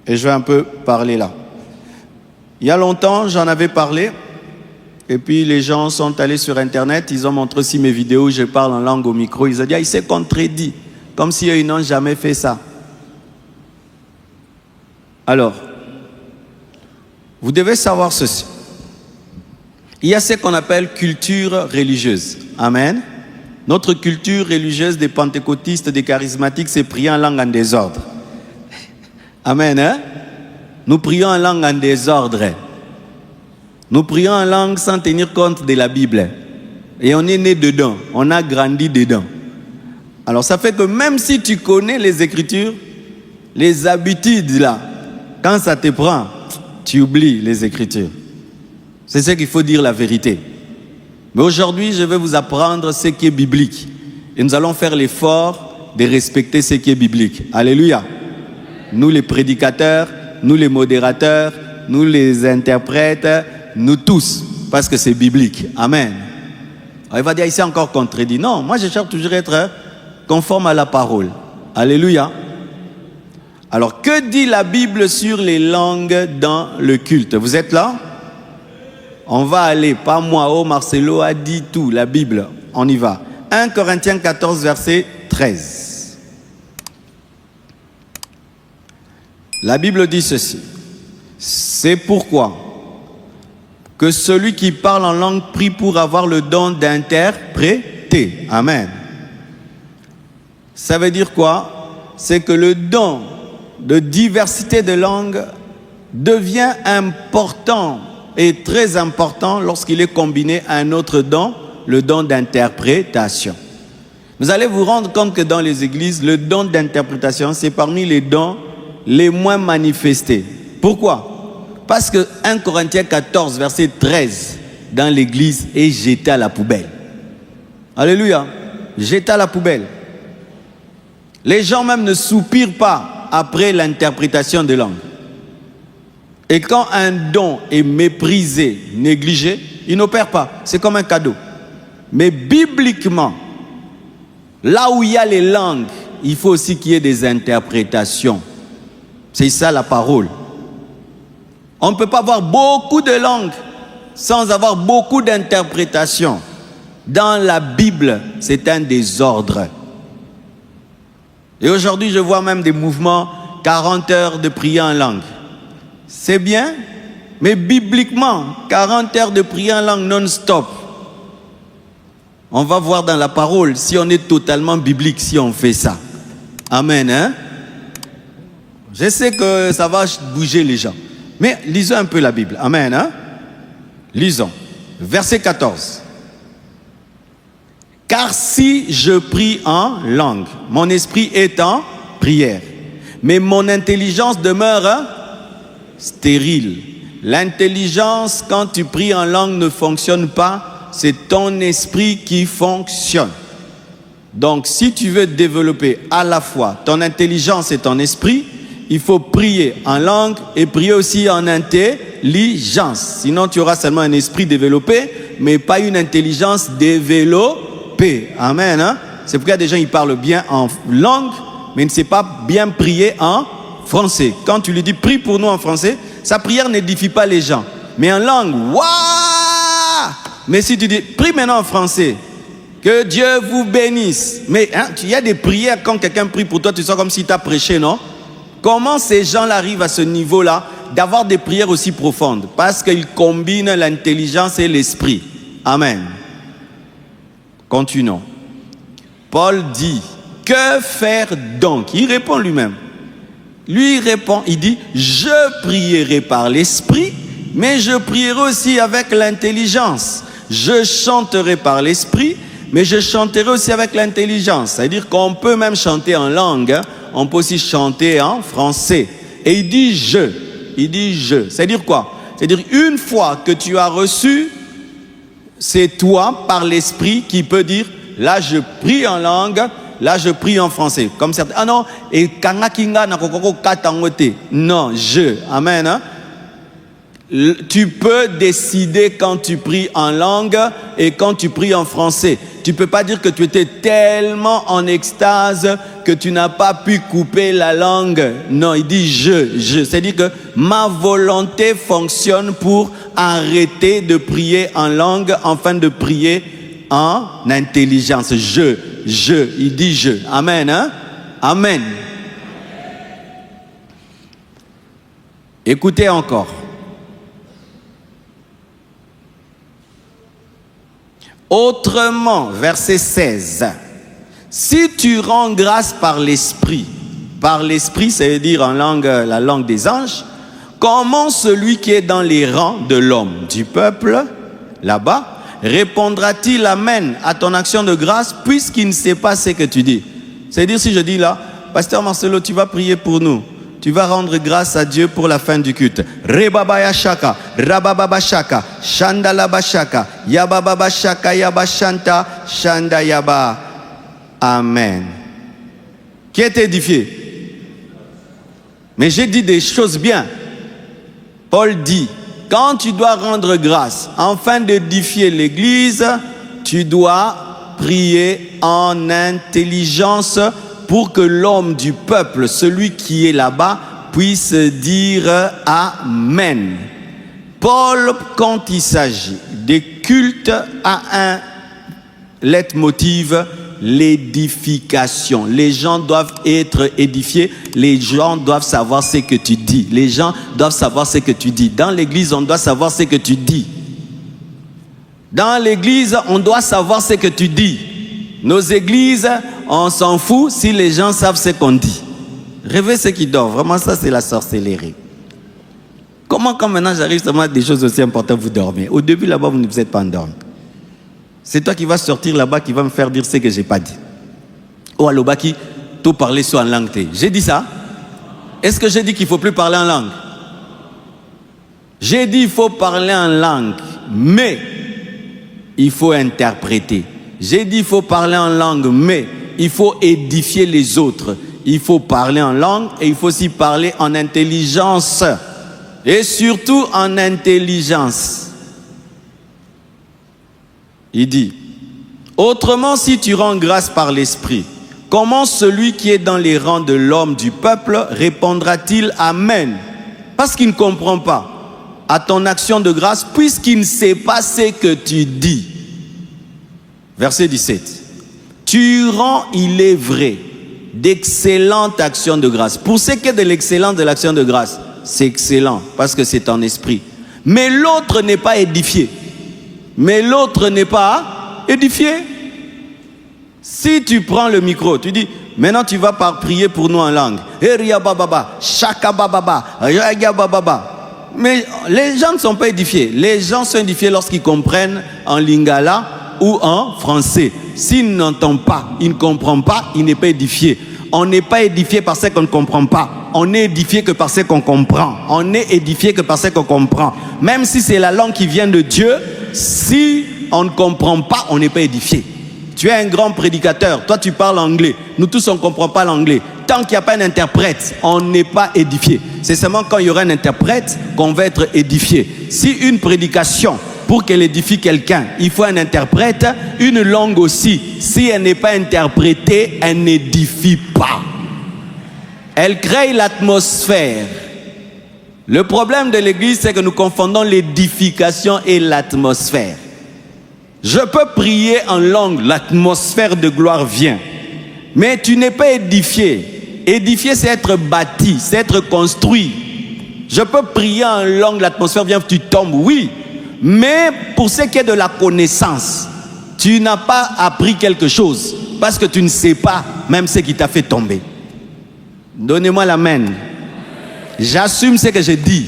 Et je vais un peu parler là. Il y a longtemps, j'en avais parlé, et puis les gens sont allés sur Internet, ils ont montré aussi mes vidéos où je parle en langue au micro, ils ont dit, il s'est contredit, comme si ils n'ont jamais fait ça. Alors, vous devez savoir ceci. Il y a ce qu'on appelle culture religieuse. Amen. Notre culture religieuse des pentecôtistes, des charismatiques, c'est prier en langue en désordre. Amen. Hein? Nous prions en langue en désordre. Nous prions en langue sans tenir compte de la Bible. Et on est né dedans. On a grandi dedans. Alors ça fait que même si tu connais les Écritures, les habitudes là, quand ça te prend, tu oublies les Écritures. C'est ce qu'il faut dire la vérité. Mais aujourd'hui, je vais vous apprendre ce qui est biblique. Et nous allons faire l'effort de respecter ce qui est biblique. Alléluia. Nous les prédicateurs, nous les modérateurs, nous les interprètes, nous tous, parce que c'est biblique. Amen. Alors, il va dire ici encore contredit. Non, moi je cherche toujours à être conforme à la parole. Alléluia. Alors, que dit la Bible sur les langues dans le culte? Vous êtes là? On va aller, pas moi, oh Marcelo a dit tout, la Bible, on y va. 1 Corinthiens 14, verset 13. La Bible dit ceci. C'est pourquoi que celui qui parle en langue prie pour avoir le don d'interpréter. Amen. Ça veut dire quoi? C'est que le don de diversité de langues devient important et très important lorsqu'il est combiné à un autre don, le don d'interprétation. Vous allez vous rendre compte que dans les églises, le don d'interprétation, c'est parmi les dons les moins manifestés. Pourquoi? Parce que 1 Corinthiens 14, verset 13, dans l'église, est jeté à la poubelle. Alléluia. Jeté à la poubelle. Les gens même ne soupirent pas après l'interprétation des langues. Et quand un don est méprisé, négligé, Il n'opère pas. C'est comme un cadeau. Mais bibliquement, là où il y a les langues, il faut aussi qu'il y ait des interprétations. C'est ça la parole. On ne peut pas avoir beaucoup de langues sans avoir beaucoup d'interprétations. Dans la Bible, c'est un désordre. Et aujourd'hui, je vois même des mouvements, 40 heures de prière en langue. C'est bien, mais bibliquement, 40 heures de prière en langue non-stop. On va voir dans la parole si on est totalement biblique, si on fait ça. Amen, hein? Je sais que ça va bouger les gens. Mais lisons un peu la Bible. Amen, hein? Lisons. Verset 14. Car si je prie en langue, mon esprit est en prière, mais mon intelligence demeure stérile. L'intelligence, quand tu pries en langue, ne fonctionne pas. C'est ton esprit qui fonctionne. Donc, si tu veux développer à la fois ton intelligence et ton esprit, il faut prier en langue et prier aussi en intelligence. Sinon, tu auras seulement un esprit développé, mais pas une intelligence développée. Amen. Hein? C'est pourquoi des gens ils parlent bien en langue, mais ils ne savent pas bien prier en français. Quand tu lui dis prie pour nous en français, sa prière n'édifie pas les gens. Mais en langue, waouh! Mais si tu dis prie maintenant en français, que Dieu vous bénisse. Mais hein, il y a des prières, quand quelqu'un prie pour toi, tu sens comme si tu as prêché, non? Comment ces gens-là arrivent à ce niveau-là d'avoir des prières aussi profondes? Parce qu'ils combinent l'intelligence et l'esprit. Amen. Continuons. Paul dit, que faire donc? Il répond lui-même. Lui, il répond, il dit, je prierai par l'esprit, mais je prierai aussi avec l'intelligence. Je chanterai par l'esprit, mais je chanterai aussi avec l'intelligence. C'est-à-dire qu'on peut même chanter en langue, hein? On peut aussi chanter en français. Et il dit je. Il dit je. C'est-à-dire quoi? C'est-à-dire une fois que tu as reçu, c'est toi, par l'esprit, qui peut dire, là je prie en langue, là je prie en français. Comme certains. Ah non, et kangakinga na kokoko katangote. Non, je. Amen. Hein? Tu peux décider quand tu pries en langue et quand tu pries en français. Tu ne peux pas dire que tu étais tellement en extase que tu n'as pas pu couper la langue. Non, il dit je. C'est-à-dire que ma volonté fonctionne pour arrêter de prier en langue afin de prier en intelligence. Je. Il dit je. Amen. Hein? Amen. Écoutez encore. Autrement, verset 16, si tu rends grâce par l'esprit, ça veut dire en langue, la langue des anges, comment celui qui est dans les rangs de l'homme, du peuple, là-bas, répondra-t-il amen à ton action de grâce puisqu'il ne sait pas ce que tu dis? C'est-à-dire si je dis là, Pasteur Marcelo, tu vas prier pour nous. Tu vas rendre grâce à Dieu pour la fin du culte. Rebabaya shaka, rabababa shaka, shandalaba shaka, yabababa shaka, yabashanta, shanda yaba. Amen. Qui est édifié? Mais j'ai dit des choses bien. Paul dit, quand tu dois rendre grâce, afin d'édifier l'église, tu dois prier en intelligence pour que l'homme du peuple, celui qui est là-bas, puisse dire Amen. Paul, quand il s'agit des cultes, a un leitmotiv, l'édification. Les gens doivent être édifiés, les gens doivent savoir ce que tu dis. Les gens doivent savoir ce que tu dis. Dans l'église, on doit savoir ce que tu dis. Dans l'église, on doit savoir ce que tu dis. Nos églises, on s'en fout si les gens savent ce qu'on dit. Rêvez ceux qui dorment. Vraiment, ça, c'est la sorcellerie. Comment, quand maintenant j'arrive seulement à des choses aussi importantes, vous dormez? Au début, là-bas, vous ne vous êtes pas endormi. C'est toi qui vas sortir là-bas, qui va me faire dire ce que je n'ai pas dit. Oh, Alobaki, tout parler sur en langue. J'ai dit ça? Est-ce que j'ai dit qu'il ne faut plus parler en langue? J'ai dit qu'il faut parler en langue, mais il faut interpréter. J'ai dit qu'il faut parler en langue, mais il faut édifier les autres. Il faut parler en langue et il faut aussi parler en intelligence. Et surtout en intelligence. Il dit, autrement, si tu rends grâce par l'Esprit, comment celui qui est dans les rangs de l'homme du peuple répondra-t-il Amen? Parce qu'il ne comprend pas à ton action de grâce, puisqu'il ne sait pas ce que tu dis. Verset 17. Tu rends, il est vrai, d'excellentes actions de grâce. Pour ce qui est de l'excellence de l'action de grâce, c'est excellent, parce que c'est en esprit. Mais l'autre n'est pas édifié. Mais l'autre n'est pas édifié. Si tu prends le micro, tu dis, maintenant tu vas prier pour nous en langue. Mais les gens ne sont pas édifiés. Les gens sont édifiés lorsqu'ils comprennent en lingala ou en français. S'ils n'entendent pas, ils ne comprennent pas, il n'est pas édifié. On n'est pas édifié par ce qu'on ne comprend pas. On n'est édifié que par ce qu'on comprend. On n'est édifié que par ce qu'on comprend. Même si c'est la langue qui vient de Dieu, si on ne comprend pas, on n'est pas édifié. Tu es un grand prédicateur, toi tu parles anglais. Nous tous on ne comprend pas l'anglais. Tant qu'il n'y a pas un interprète, on n'est pas édifié. C'est seulement quand il y aura un interprète qu'on va être édifié. Si une prédication, pour qu'elle édifie quelqu'un, il faut un interprète, une langue aussi, si elle n'est pas interprétée, elle n'édifie pas. Elle crée l'atmosphère. Le problème de l'église, c'est que nous confondons l'édification et l'atmosphère. Je peux prier en langue, l'atmosphère de gloire vient. Mais tu n'es pas édifié. Édifier, c'est être bâti, c'est être construit. Je peux prier en langue, l'atmosphère vient, tu tombes, oui. Mais pour ce qui est de la connaissance, tu n'as pas appris quelque chose parce que tu ne sais pas même ce qui t'a fait tomber. Donnez-moi l'amen. J'assume ce que je dis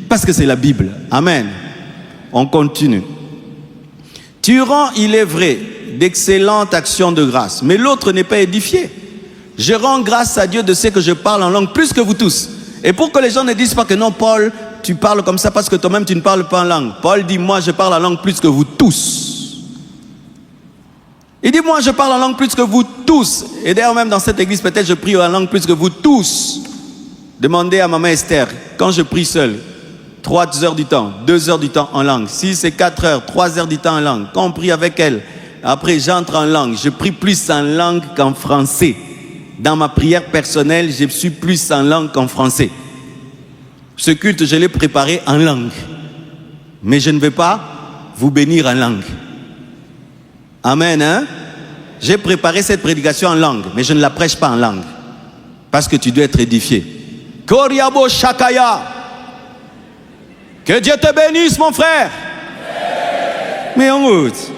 parce que c'est la Bible. Amen. On continue. Tu rends, il est vrai, d'excellentes actions de grâce, mais l'autre n'est pas édifié. Je rends grâce à Dieu de ce que je parle en langue plus que vous tous. Et pour que les gens ne disent pas que non, Paul, tu parles comme ça parce que toi-même tu ne parles pas en langue. Paul dit, moi je parle en langue plus que vous tous. Il dit, moi je parle en langue plus que vous tous. Et d'ailleurs même dans cette église, peut-être je prie en langue plus que vous tous. Demandez à maman Esther, quand je prie seul, 3 heures du temps, 2 heures du temps en langue. Si c'est 4 heures, 3 heures du temps en langue. Quand on prie avec elle, après j'entre en langue. Je prie plus en langue qu'en français. Dans ma prière personnelle, je suis plus en langue qu'en français. Ce culte, je l'ai préparé en langue. Mais je ne vais pas vous bénir en langue. Amen, hein? J'ai préparé cette prédication en langue, mais je ne la prêche pas en langue. Parce que tu dois être édifié. Koriabo Shakaya. Que Dieu te bénisse, mon frère. Mais en route.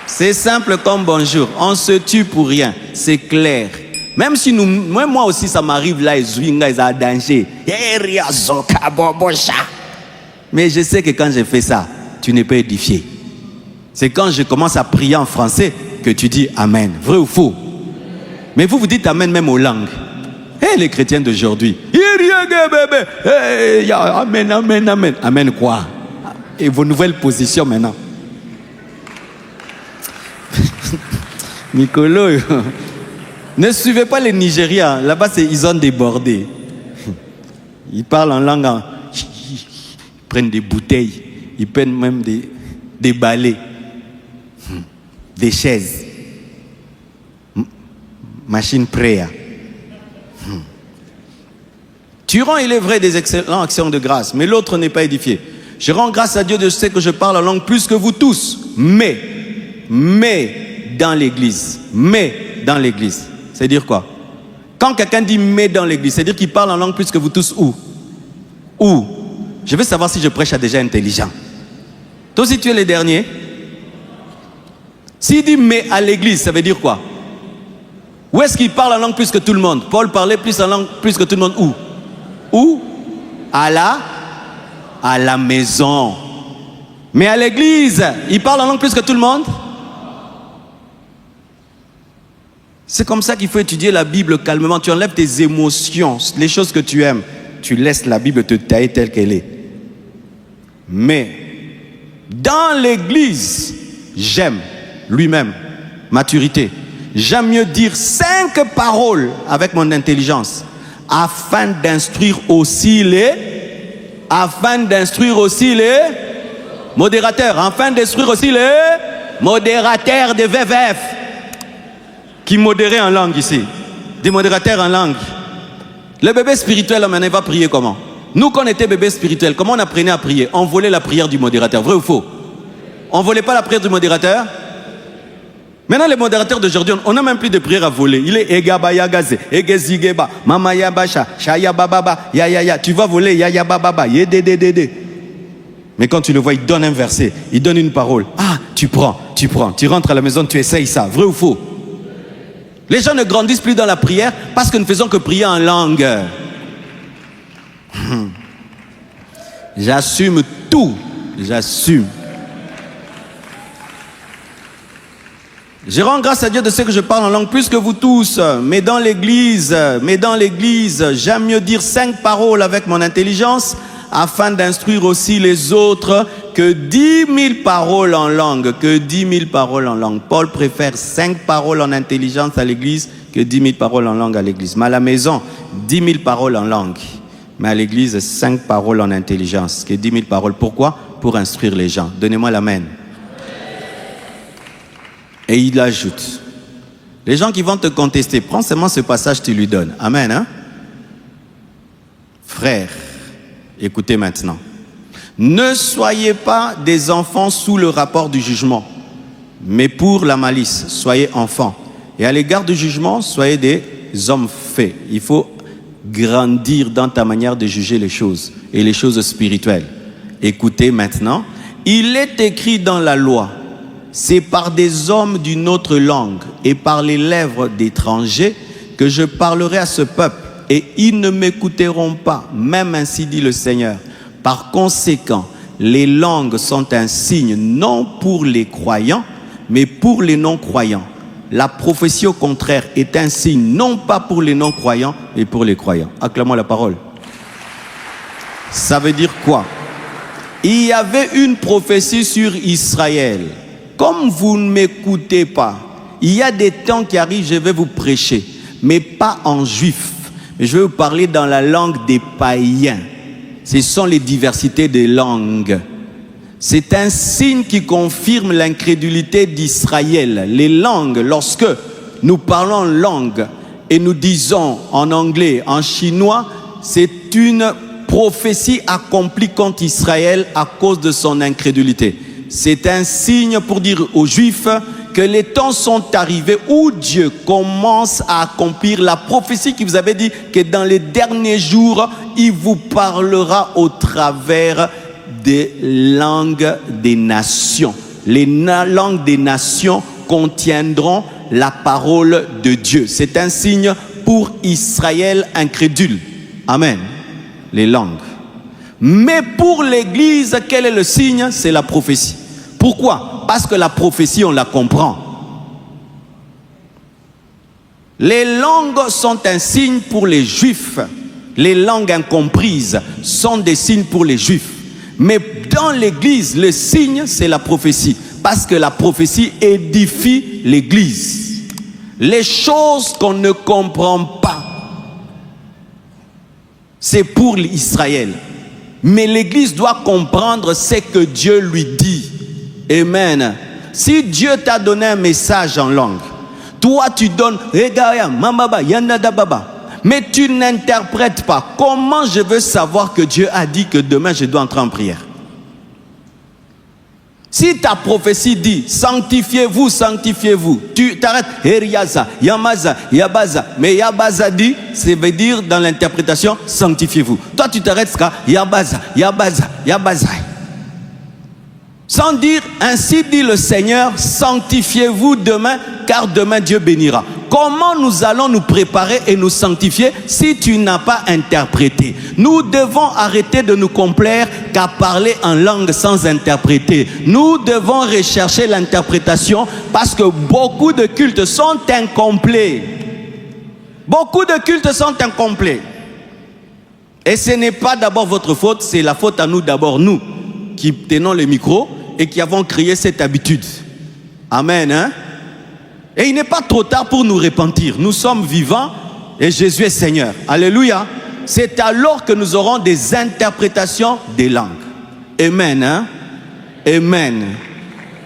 C'est simple comme bonjour. On se tue pour rien. C'est clair. Même si moi aussi ça m'arrive là, ils ont danger. Mais je sais que quand je fais ça, tu n'es pas édifié. C'est quand je commence à prier en français que tu dis Amen. Vrai ou faux? Mais vous dites Amen même aux langues. Hey, les chrétiens d'aujourd'hui. Hey, amen, amen, amen. Amen quoi? Et vos nouvelles positions maintenant. Nicolo, ne suivez pas les Nigérians. Là-bas, ils ont débordé. Ils parlent en langue. Ils prennent des bouteilles. Ils prennent même des balais. Des chaises. Machine prayer. Tu rends, il est vrai, des excellentes actions de grâce, mais l'autre n'est pas édifié. Je rends grâce à Dieu de ce que je parle en langue plus que vous tous. Mais dans l'église. Mais dans l'église. C'est dire quoi? Quand quelqu'un dit mais dans l'église, c'est dire qu'il parle en langue plus que vous tous où? Où? Je veux savoir si je prêche à des gens intelligents. Toi aussi tu es le dernier. S'il dit mais à l'église, ça veut dire quoi? Où est-ce qu'il parle en langue plus que tout le monde? Paul parlait plus en langue plus que tout le monde où? Où? À la maison. Mais à l'église, il parle en langue plus que tout le monde? C'est comme ça qu'il faut étudier la Bible calmement. Tu enlèves tes émotions, les choses que tu aimes. Tu laisses la Bible te tailler telle qu'elle est. Mais dans l'église, j'aime lui-même, maturité. J'aime mieux dire 5 paroles avec mon intelligence afin d'instruire aussi afin d'instruire aussi les modérateurs, afin d'instruire aussi les modérateurs de VVF. Qui modéraient en langue ici? Des modérateurs en langue. Le bébé spirituel, maintenant, il va prier comment? Nous, quand on était bébé spirituel, comment on apprenait à prier? On volait la prière du modérateur, vrai ou faux? On ne volait pas la prière du modérateur? Maintenant, les modérateurs d'aujourd'hui, on n'a même plus de prière à voler. Il est Egabayagaze, Egezigeba, Mamaya Bacha, Shaya Bababa, Ya. Tu vas voler, Ya Bababa, Yedededede. Mais quand tu le vois, il donne un verset, il donne une parole. Ah, tu prends. Tu rentres à la maison, tu essayes ça. Vrai ou faux? Les gens ne grandissent plus dans la prière parce que nous ne faisons que prier en langue. J'assume tout. J'assume. Je rends grâce à Dieu de ce que je parle en langue plus que vous tous. Mais dans l'église, j'aime mieux dire 5 paroles avec mon intelligence afin d'instruire aussi les autres que 10 000 paroles en langue. Paul préfère 5 paroles en intelligence à l'église que 10 000 paroles en langue à l'église. Mais à la maison, 10 000 paroles en langue. Mais à l'église, 5 paroles en intelligence que 10 000 paroles. Pourquoi? Pour instruire les gens. Donnez-moi l'amen. Et il ajoute, les gens qui vont te contester, prends seulement ce passage, tu lui donnes. Amen, hein? Frères, écoutez maintenant. Ne soyez pas des enfants sous le rapport du jugement, mais pour la malice, soyez enfants. Et à l'égard du jugement, soyez des hommes faits. Il faut grandir dans ta manière de juger les choses et les choses spirituelles. Écoutez maintenant, il est écrit dans la loi, c'est par des hommes d'une autre langue et par les lèvres d'étrangers que je parlerai à ce peuple et ils ne m'écouteront pas, même ainsi dit le Seigneur. Par conséquent, les langues sont un signe non pour les croyants, mais pour les non-croyants. La prophétie au contraire est un signe non pas pour les non-croyants, mais pour les croyants. Acclamons la parole. Ça veut dire quoi? Il y avait une prophétie sur Israël. Comme vous ne m'écoutez pas, il y a des temps qui arrivent, je vais vous prêcher, mais pas en juif. Je vais vous parler dans la langue des païens. Ce sont les diversités des langues. C'est un signe qui confirme l'incrédulité d'Israël. Les langues, lorsque nous parlons langue et nous disons en anglais, en chinois, c'est une prophétie accomplie contre Israël à cause de son incrédulité. C'est un signe pour dire aux Juifs que les temps sont arrivés où Dieu commence à accomplir la prophétie qui vous avait dit que dans les derniers jours, il vous parlera au travers des langues des nations. Les langues des nations contiendront la parole de Dieu. C'est un signe pour Israël incrédule. Amen. Les langues. Mais pour l'Église, quel est le signe? C'est la prophétie. Pourquoi? Parce que la prophétie, on la comprend. Les langues sont un signe pour les Juifs. Les langues incomprises sont des signes pour les Juifs. Mais dans l'Église, le signe, c'est la prophétie. Parce que la prophétie édifie l'Église. Les choses qu'on ne comprend pas, c'est pour Israël. Mais l'Église doit comprendre ce que Dieu lui dit. Amen. Si Dieu t'a donné un message en langue, toi tu donnes, mais tu n'interprètes pas. Comment je veux savoir que Dieu a dit que demain je dois entrer en prière? Si ta prophétie dit sanctifiez-vous, sanctifiez-vous, tu t'arrêtes, Eriyaza, Yamaza, Yabaza. Mais Yabaza dit, ça veut dire dans l'interprétation, sanctifiez-vous. Toi tu t'arrêtes, Yabaza, Yabaza, Yabaza. Sans dire, ainsi dit le Seigneur, sanctifiez-vous demain, car demain Dieu bénira. Comment nous allons nous préparer et nous sanctifier si tu n'as pas interprété? Nous devons arrêter de nous complaire qu'à parler en langue sans interpréter. Nous devons rechercher l'interprétation parce que beaucoup de cultes sont incomplets. Beaucoup de cultes sont incomplets. Et ce n'est pas d'abord votre faute, c'est la faute à nous d'abord, nous, qui tenons le micro et qui avons créé cette habitude. Amen, hein? Et il n'est pas trop tard pour nous repentir. Nous sommes vivants et Jésus est Seigneur. Alléluia. c'est alors que nous aurons des interprétations des langues. Amen, hein? Amen.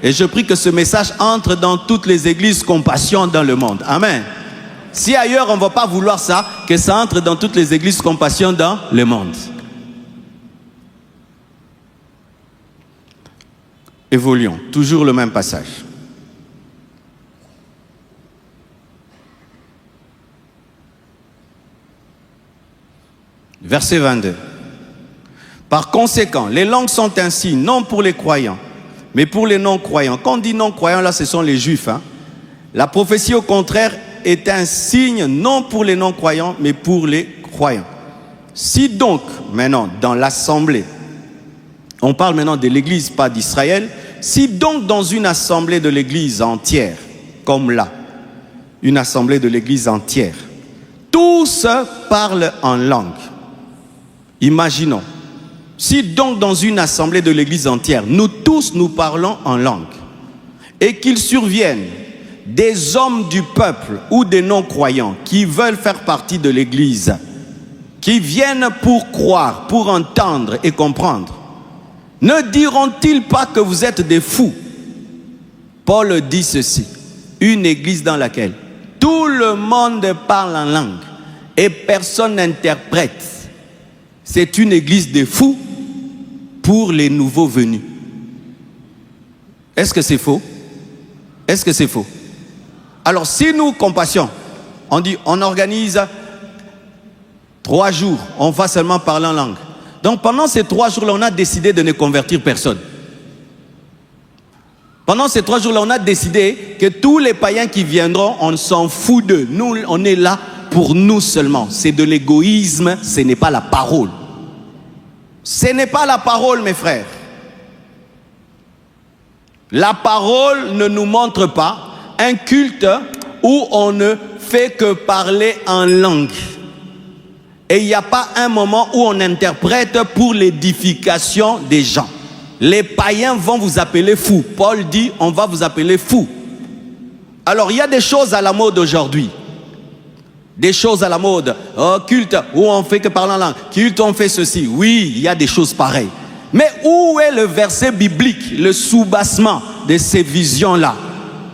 Et je prie que ce message entre dans toutes les églises Compassion dans le monde. Amen. Si ailleurs on ne va pas vouloir ça, que ça entre dans toutes les églises Compassion dans le monde. Évoluons, toujours le même passage. Verset 22. Par conséquent, les langues sont ainsi, non pour les croyants, mais pour les non-croyants. Quand on dit non-croyants, là, ce sont les juifs. Hein. La prophétie, au contraire, est un signe, non pour les non-croyants, mais pour les croyants. Si donc, maintenant, dans l'assemblée, on parle maintenant de l'église, pas d'Israël, si donc dans une assemblée de l'église entière, comme là, une assemblée de l'église entière, tous parlent en langue. Imaginons, si donc dans une assemblée de l'église entière, nous tous nous parlons en langue, et qu'il survienne des hommes du peuple ou des non-croyants qui veulent faire partie de l'église, qui viennent pour croire, pour entendre et comprendre, ne diront-ils pas que vous êtes des fous? Paul dit ceci, une église dans laquelle tout le monde parle en langue et personne n'interprète, c'est une église de fous pour les nouveaux venus. Est-ce que c'est faux? Est-ce que c'est faux? Alors si nous, Compassion, on dit on organise 3 jours, on va seulement parler en langue. Donc pendant ces 3 jours-là, on a décidé de ne convertir personne. Pendant ces 3 jours-là, on a décidé que tous les païens qui viendront, on s'en fout d'eux. Nous, on est là pour nous seulement. C'est de l'égoïsme, ce n'est pas la parole. Ce n'est pas la parole, mes frères. La parole ne nous montre pas un culte où on ne fait que parler en langue. Et il n'y a pas un moment où on interprète pour l'édification des gens. Les païens vont vous appeler fous. Paul dit, on va vous appeler fous. Alors, il y a des choses à la mode aujourd'hui. Des choses à la mode. Oh, culte où on fait que parler en langue. Culte, on fait ceci. Oui, il y a des choses pareilles. Mais où est le verset biblique, le soubassement de ces visions-là?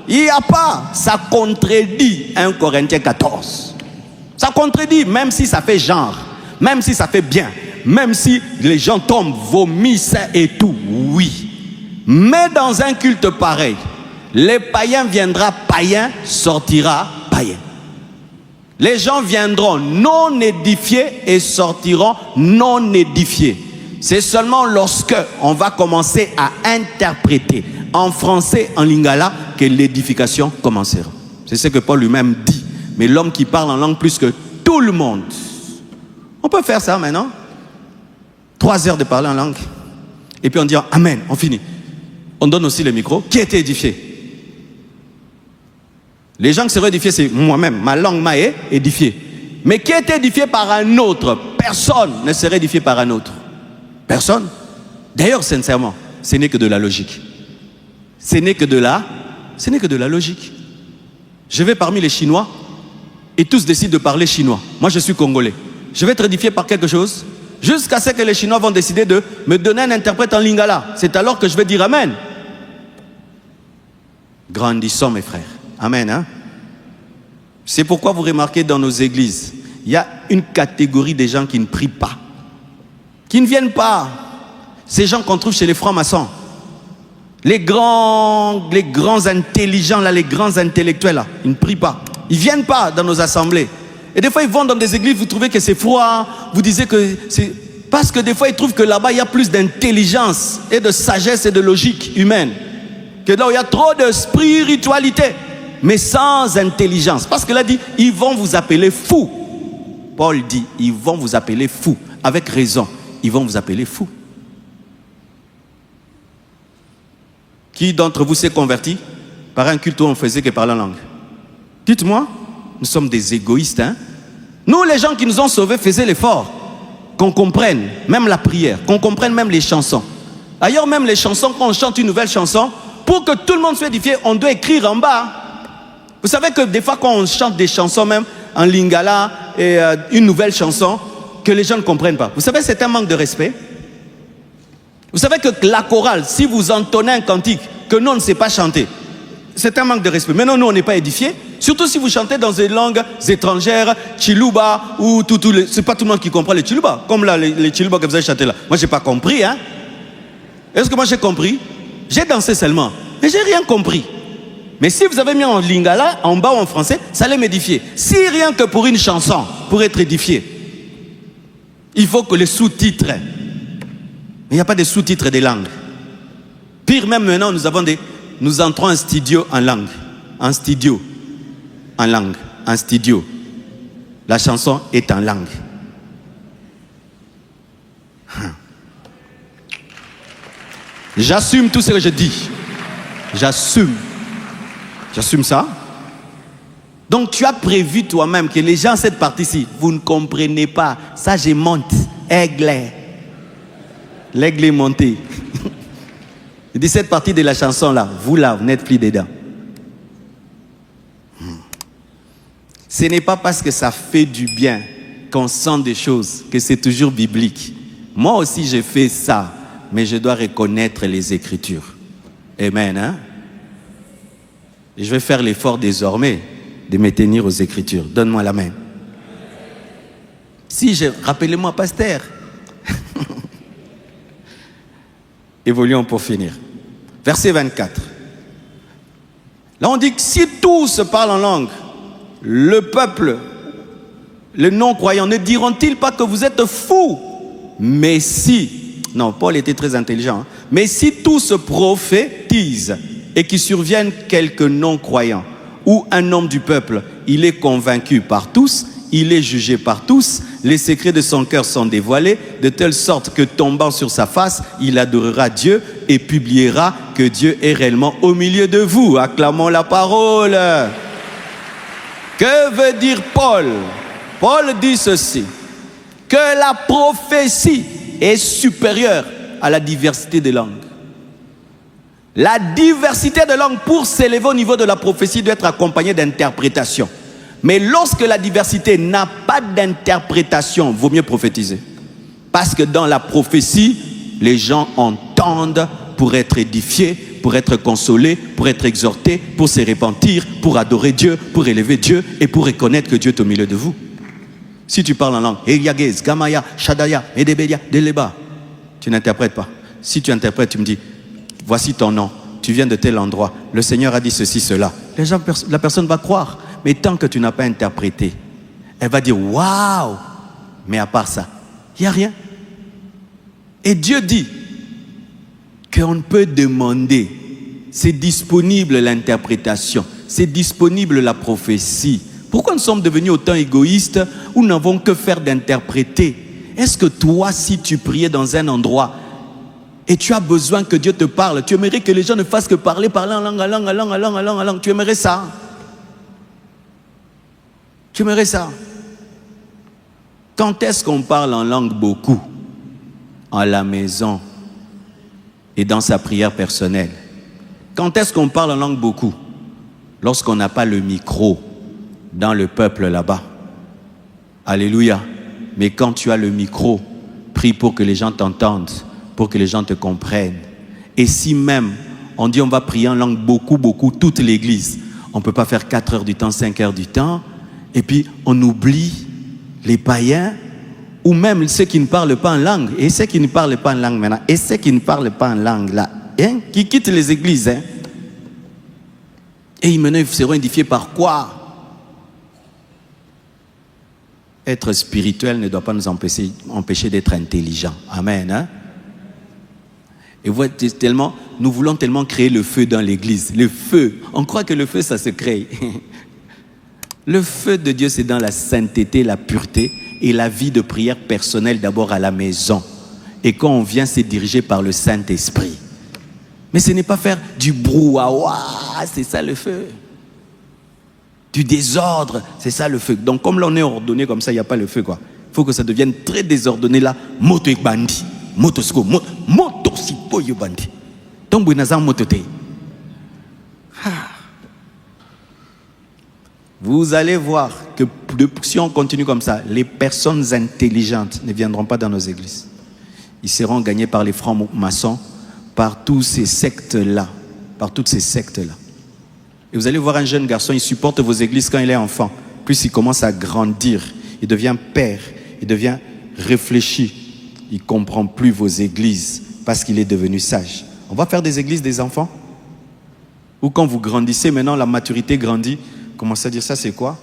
Il n'y a pas. Ça contredit 1 Corinthiens 14. Ça contredit, même si ça fait genre, même si ça fait bien, même si les gens tombent, vomissent et tout, oui. Mais dans un culte pareil, les païens viendra païen, sortira païen. Les gens viendront non édifiés et sortiront non édifiés. C'est seulement lorsque on va commencer à interpréter en français, en lingala, que l'édification commencera. C'est ce que Paul lui-même dit. Mais l'homme qui parle en langue plus que tout le monde. On peut faire ça maintenant. 3 heures de parler en langue. Et puis on dit Amen, on finit. On donne aussi le micro. Qui a été édifié? Les gens qui seront édifiés, c'est moi-même. Ma langue m'a édifié. Mais qui a été édifié par un autre? Personne ne serait édifié par un autre. Personne. D'ailleurs, sincèrement, ce n'est que de la logique. Ce n'est que de la logique. Je vais parmi les Chinois et tous décident de parler chinois. Moi, je suis congolais. Je vais être édifié par quelque chose jusqu'à ce que les Chinois vont décider de me donner un interprète en lingala. C'est alors que je vais dire Amen. Grandissons, mes frères. Amen. Hein? C'est pourquoi vous remarquez dans nos églises, il y a une catégorie de gens qui ne prient pas, qui ne viennent pas. Ces gens qu'on trouve chez les francs-maçons. Les grands intelligents, là, les grands intellectuels, là, ils ne prient pas. Ils ne viennent pas dans nos assemblées. Et des fois, ils vont dans des églises, vous trouvez que c'est froid, vous disiez que c'est... Parce que des fois, ils trouvent que là-bas, il y a plus d'intelligence et de sagesse et de logique humaine. Que là où il y a trop de spiritualité, mais sans intelligence. Parce que là, dit, ils vont vous appeler fous. Paul dit, ils vont vous appeler fous. Avec raison, ils vont vous appeler fous. Qui d'entre vous s'est converti par un culte où on faisait que parler en langue? Dites-moi, nous sommes des égoïstes. Hein? Nous, les gens qui nous ont sauvés, faisaient l'effort qu'on comprenne même la prière, qu'on comprenne même les chansons. D'ailleurs, même les chansons, quand on chante une nouvelle chanson, pour que tout le monde soit édifié, on doit écrire en bas. Vous savez que des fois, quand on chante des chansons même en lingala et une nouvelle chanson, que les gens ne comprennent pas. Vous savez, c'est un manque de respect. Vous savez que la chorale, si vous entonnez un cantique que nous, on ne sait pas chanter, c'est un manque de respect. Maintenant, nous, on n'est pas édifiés. Surtout si vous chantez dans des langues étrangères, Chiluba, ou c'est pas tout le monde qui comprend les Chiluba. Comme là, les Chiluba que vous avez chanté là. Moi, j'ai pas compris, hein. Est-ce que moi, j'ai compris? J'ai dansé seulement, mais j'ai rien compris. Mais si vous avez mis en lingala, en bas ou en français, ça allait m'édifier. Si rien que pour une chanson, pour être édifié, il faut que les sous-titres. Mais il n'y a pas de sous-titres des langues. Pire même maintenant, nous entrons en studio en langue. En studio. En langue. En studio. La chanson est en langue. J'assume tout ce que je dis. J'assume. J'assume ça. Donc tu as prévu toi-même que les gens, cette partie-ci, vous ne comprenez pas. Ça, je monte. Aigle. L'aigle est monté. Il dit cette partie de la chanson-là, vous n'êtes plus dedans. Ce n'est pas parce que ça fait du bien qu'on sent des choses que c'est toujours biblique. Moi aussi, j'ai fait ça, mais je dois reconnaître les Écritures. Amen, hein? Et je vais faire l'effort désormais de me tenir aux Écritures. Donne-moi la main. Rappelez-moi, pasteur. Évoluons pour finir. Verset 24. Là, on dit que si tous parlent en langue, le peuple, les non-croyants, ne diront-ils pas que vous êtes fous? Mais si, non, Paul était très intelligent, hein, mais si tous prophétisent et qu'il survienne quelques non-croyants ou un homme du peuple, il est convaincu par tous, il est jugé par tous, les secrets de son cœur sont dévoilés, de telle sorte que tombant sur sa face, il adorera Dieu et publiera que Dieu est réellement au milieu de vous. Acclamons la parole. Que veut dire Paul? Paul dit ceci, que la prophétie est supérieure à la diversité des langues. La diversité de langues, pour s'élever au niveau de la prophétie, doit être accompagnée d'interprétation. Mais lorsque la diversité n'a pas d'interprétation, vaut mieux prophétiser. Parce que dans la prophétie, les gens entendent pour être édifiés, pour être consolés, pour être exhortés, pour se repentir, pour adorer Dieu, pour élever Dieu et pour reconnaître que Dieu est au milieu de vous. Si tu parles en langue, Eyagez, Gamaya, Shadaya, Edebelia, Deleba, tu n'interprètes pas. Si tu interprètes, tu me dis, voici ton nom, tu viens de tel endroit, le Seigneur a dit ceci, cela. La personne va croire. Mais tant que tu n'as pas interprété, elle va dire waouh, mais à part ça, il n'y a rien. Et Dieu dit qu'on peut demander, c'est disponible l'interprétation, c'est disponible la prophétie. Pourquoi nous sommes devenus autant égoïstes où nous n'avons que faire d'interpréter? Est-ce que toi, si tu priais dans un endroit et tu as besoin que Dieu te parle, tu aimerais que les gens ne fassent que parler en langue, tu aimerais ça? Tu aimerais ça? Quand est-ce qu'on parle en langue beaucoup? À la maison et dans sa prière personnelle. Quand est-ce qu'on parle en langue beaucoup? Lorsqu'on n'a pas le micro dans le peuple là-bas. Alléluia. Mais quand tu as le micro, prie pour que les gens t'entendent, pour que les gens te comprennent. Et si même on dit on va prier en langue beaucoup, toute l'église, on ne peut pas faire 4 heures du temps, 5 heures du temps. Et puis, on oublie les païens ou même ceux qui ne parlent pas en langue. Et ceux qui ne parlent pas en langue maintenant. Et ceux qui ne parlent pas en langue là. Hein, qui quittent les églises. Hein. Et maintenant, ils seront édifiés par quoi? Être spirituel ne doit pas nous empêcher d'être intelligents. Amen. Hein? Et vous voyez, nous voulons tellement créer le feu dans l'église. Le feu. On croit que le feu, ça se crée. Le feu de Dieu, c'est dans la sainteté, la pureté et la vie de prière personnelle d'abord à la maison. Et quand on vient, c'est dirigé par le Saint-Esprit. Mais ce n'est pas faire du brouhaha, c'est ça le feu. Du désordre, c'est ça le feu. Donc comme là on est ordonné comme ça, il n'y a pas le feu quoi. Il faut que ça devienne très désordonné là. Moto et bandi. Moto sipo yo bandi. Donc vous n'avez moto te. Vous allez voir que si on continue comme ça, les personnes intelligentes ne viendront pas dans nos églises. Ils seront gagnés par les francs-maçons, par tous ces sectes-là, par toutes ces sectes-là. Et vous allez voir un jeune garçon, il supporte vos églises quand il est enfant. Puis il commence à grandir, il devient père, il devient réfléchi. Il ne comprend plus vos églises parce qu'il est devenu sage. On va faire des églises des enfants? Ou quand vous grandissez, maintenant la maturité grandit, commencez à dire ça c'est quoi?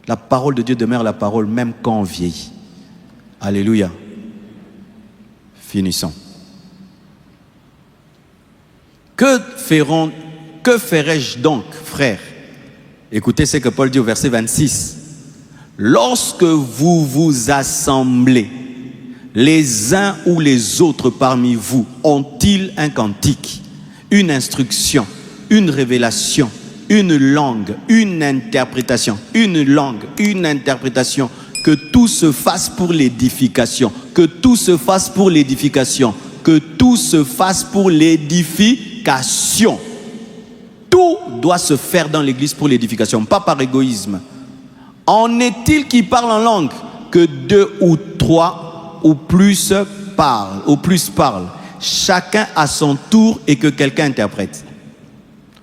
La parole de Dieu demeure la parole même quand on vieillit. Alléluia. Finissons. Que ferai-je donc, frères? Écoutez ce que Paul dit au verset 26. Lorsque vous vous assemblez, les uns ou les autres parmi vous ont-ils un cantique, une instruction, une révélation, une langue, une interprétation, une langue, une interprétation? Que tout se fasse pour l'édification, que tout se fasse pour l'édification, que tout se fasse pour l'édification. Tout doit se faire dans l'église pour l'édification, pas par égoïsme. En est-il qui parle en langue? Que 2 ou 3 ou plus parlent, chacun à son tour, et que quelqu'un interprète.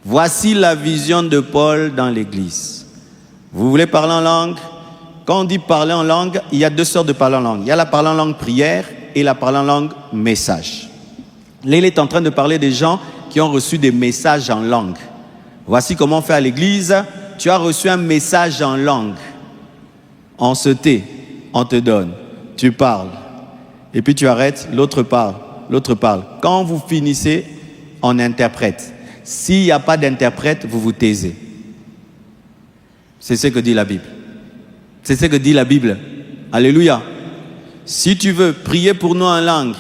Voici la vision de Paul dans l'église. Vous voulez parler en langue? Quand on dit parler en langue, il y a 2 sortes de parler en langue. Il y a la parler en langue prière et la parler en langue message. Là, il est en train de parler des gens qui ont reçu des messages en langue. Voici comment on fait à l'église. Tu as reçu un message en langue. On se tait, on te donne, tu parles. Et puis tu arrêtes, l'autre parle, l'autre parle. Quand vous finissez, on interprète. S'il n'y a pas d'interprète, vous vous taisez. C'est ce que dit la Bible. C'est ce que dit la Bible. Alléluia. Si tu veux prier pour nous en langue,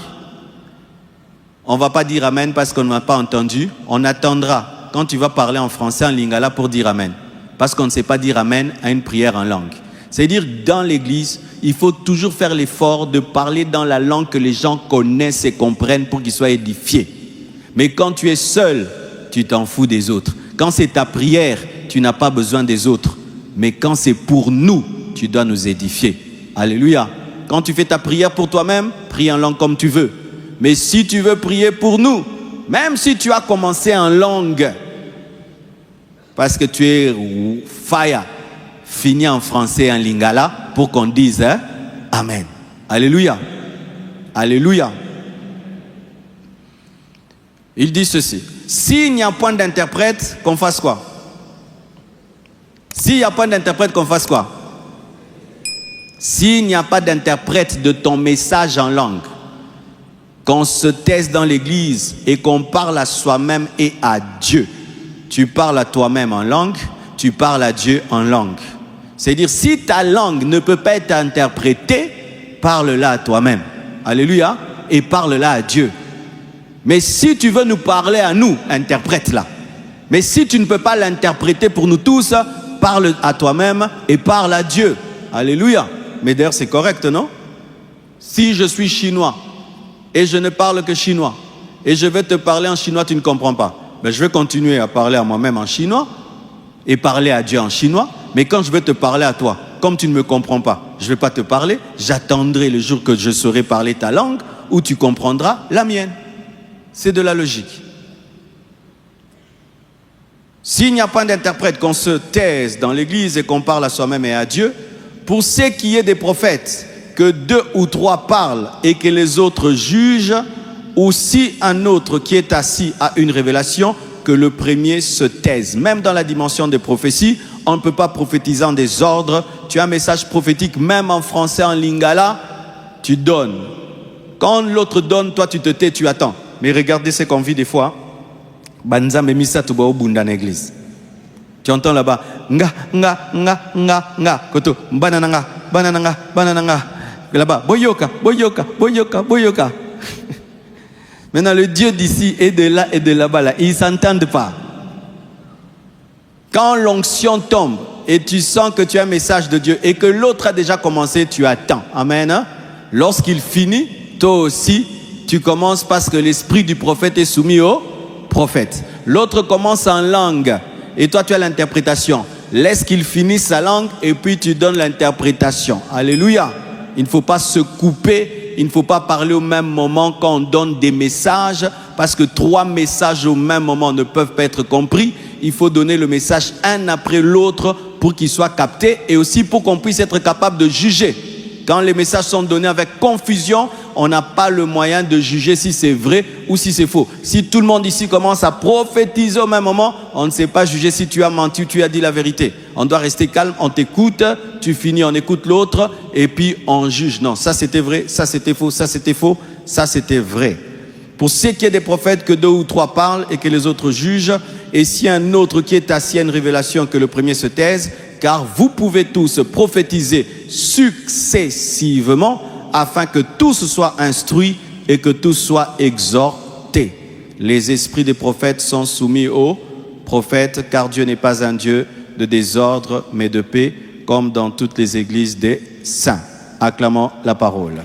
on ne va pas dire Amen parce qu'on n'a pas entendu. On attendra quand tu vas parler en français, en lingala, pour dire Amen. Parce qu'on ne sait pas dire Amen à une prière en langue. C'est-à-dire, dans l'église, il faut toujours faire l'effort de parler dans la langue que les gens connaissent et comprennent pour qu'ils soient édifiés. Mais quand tu es seul, tu t'en fous des autres. Quand c'est ta prière, tu n'as pas besoin des autres. Mais quand c'est pour nous, tu dois nous édifier. Alléluia. Quand tu fais ta prière pour toi-même, prie en langue comme tu veux. Mais si tu veux prier pour nous, même si tu as commencé en langue, parce que tu es fire, fini en français, en lingala, pour qu'on dise Amen. Alléluia. Alléluia. Il dit ceci. S'il n'y a point d'interprète, qu'on fasse quoi? S'il n'y a pas d'interprète, qu'on fasse quoi? S'il n'y a pas d'interprète de ton message en langue, qu'on se taise dans l'église et qu'on parle à soi-même et à Dieu. Tu parles à toi-même en langue, tu parles à Dieu en langue. C'est-à-dire, si ta langue ne peut pas être interprétée, parle-la à toi-même. Alléluia. Et parle-la à Dieu. Mais si tu veux nous parler à nous, interprète-la. Mais si tu ne peux pas l'interpréter pour nous tous, parle à toi-même et parle à Dieu. Alléluia. Mais d'ailleurs, c'est correct, non? Si je suis chinois et je ne parle que chinois et je vais te parler en chinois, tu ne comprends pas. Ben, je vais continuer à parler à moi-même en chinois et parler à Dieu en chinois. Mais quand je vais te parler à toi, comme tu ne me comprends pas, je ne vais pas te parler. J'attendrai le jour que je saurai parler ta langue où tu comprendras la mienne. C'est de la logique. S'il n'y a pas d'interprète, qu'on se taise dans l'église et qu'on parle à soi-même et à Dieu, pour ce qui est des prophètes, que 2 ou 3 parlent et que les autres jugent, ou si un autre qui est assis a une révélation, que le premier se taise. Même dans la dimension des prophéties, on ne peut pas prophétiser en désordre. Tu as un message prophétique, même en français, en lingala, tu donnes. Quand l'autre donne, toi tu te tais, tu attends. Mais regardez ce qu'on vit des fois. Banzambe misa tuba obunda na église. Tu entends là-bas, nga, koto, banananga. Là-bas, boyoka. Maintenant, le Dieu d'ici et de là et de là-bas, là, ils ne s'entendent pas. Quand l'onction tombe et tu sens que tu as un message de Dieu et que l'autre a déjà commencé, tu attends. Amen. Hein? Lorsqu'il finit, toi aussi, tu commences parce que l'esprit du prophète est soumis au prophète. L'autre commence en langue et toi, tu as l'interprétation. Laisse qu'il finisse sa langue et puis tu donnes l'interprétation. Alléluia. Il ne faut pas se couper, il ne faut pas parler au même moment quand on donne des messages, parce que 3 messages au même moment ne peuvent pas être compris. Il faut donner le message un après l'autre pour qu'il soit capté et aussi pour qu'on puisse être capable de juger. Quand les messages sont donnés avec confusion, on n'a pas le moyen de juger si c'est vrai ou si c'est faux. Si tout le monde ici commence à prophétiser au même moment, on ne sait pas juger si tu as menti ou tu as dit la vérité. On doit rester calme, on t'écoute, tu finis, on écoute l'autre et puis on juge. Non, ça c'était vrai, ça c'était faux, ça c'était faux, ça c'était vrai. Pour ce qui est des prophètes, que 2 ou 3 parlent et que les autres jugent. Et si un autre qui est assis à une révélation, que le premier se taise, car vous pouvez tous prophétiser successivement afin que tous soient instruits et que tous soient exhortés. Les esprits des prophètes sont soumis aux prophètes, car Dieu n'est pas un Dieu de désordre, mais de paix, comme dans toutes les églises des saints. Acclamons la parole.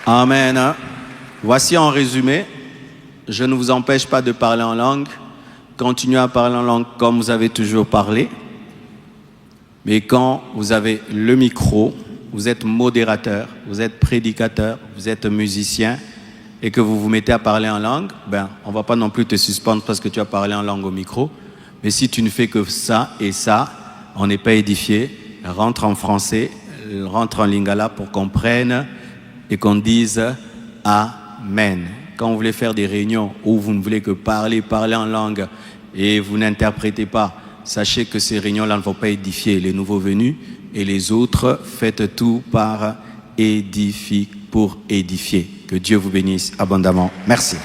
Amen. Voici en résumé, je ne vous empêche pas de parler en langue. Continuez à parler en langue comme vous avez toujours parlé. Mais quand vous avez le micro, vous êtes modérateur, vous êtes prédicateur, vous êtes musicien et que vous vous mettez à parler en langue, on ne va pas non plus te suspendre parce que tu as parlé en langue au micro. Mais si tu ne fais que ça et ça, on n'est pas édifié. Rentre en français, rentre en lingala pour qu'on prenne et qu'on dise Amen. Quand vous voulez faire des réunions où vous ne voulez que parler en langue et vous n'interprétez pas, sachez que ces réunions-là ne vont pas édifier les nouveaux venus et les autres. Faites tout par pour édifier. Que Dieu vous bénisse abondamment. Merci.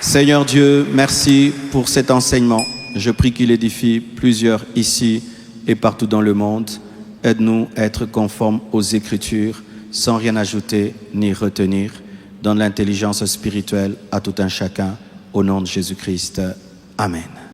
Seigneur Dieu, merci pour cet enseignement. Je prie qu'il édifie plusieurs ici et partout dans le monde. Aide-nous à être conformes aux Écritures, sans rien ajouter ni retenir. Donne l'intelligence spirituelle à tout un chacun. Au nom de Jésus-Christ. Amen.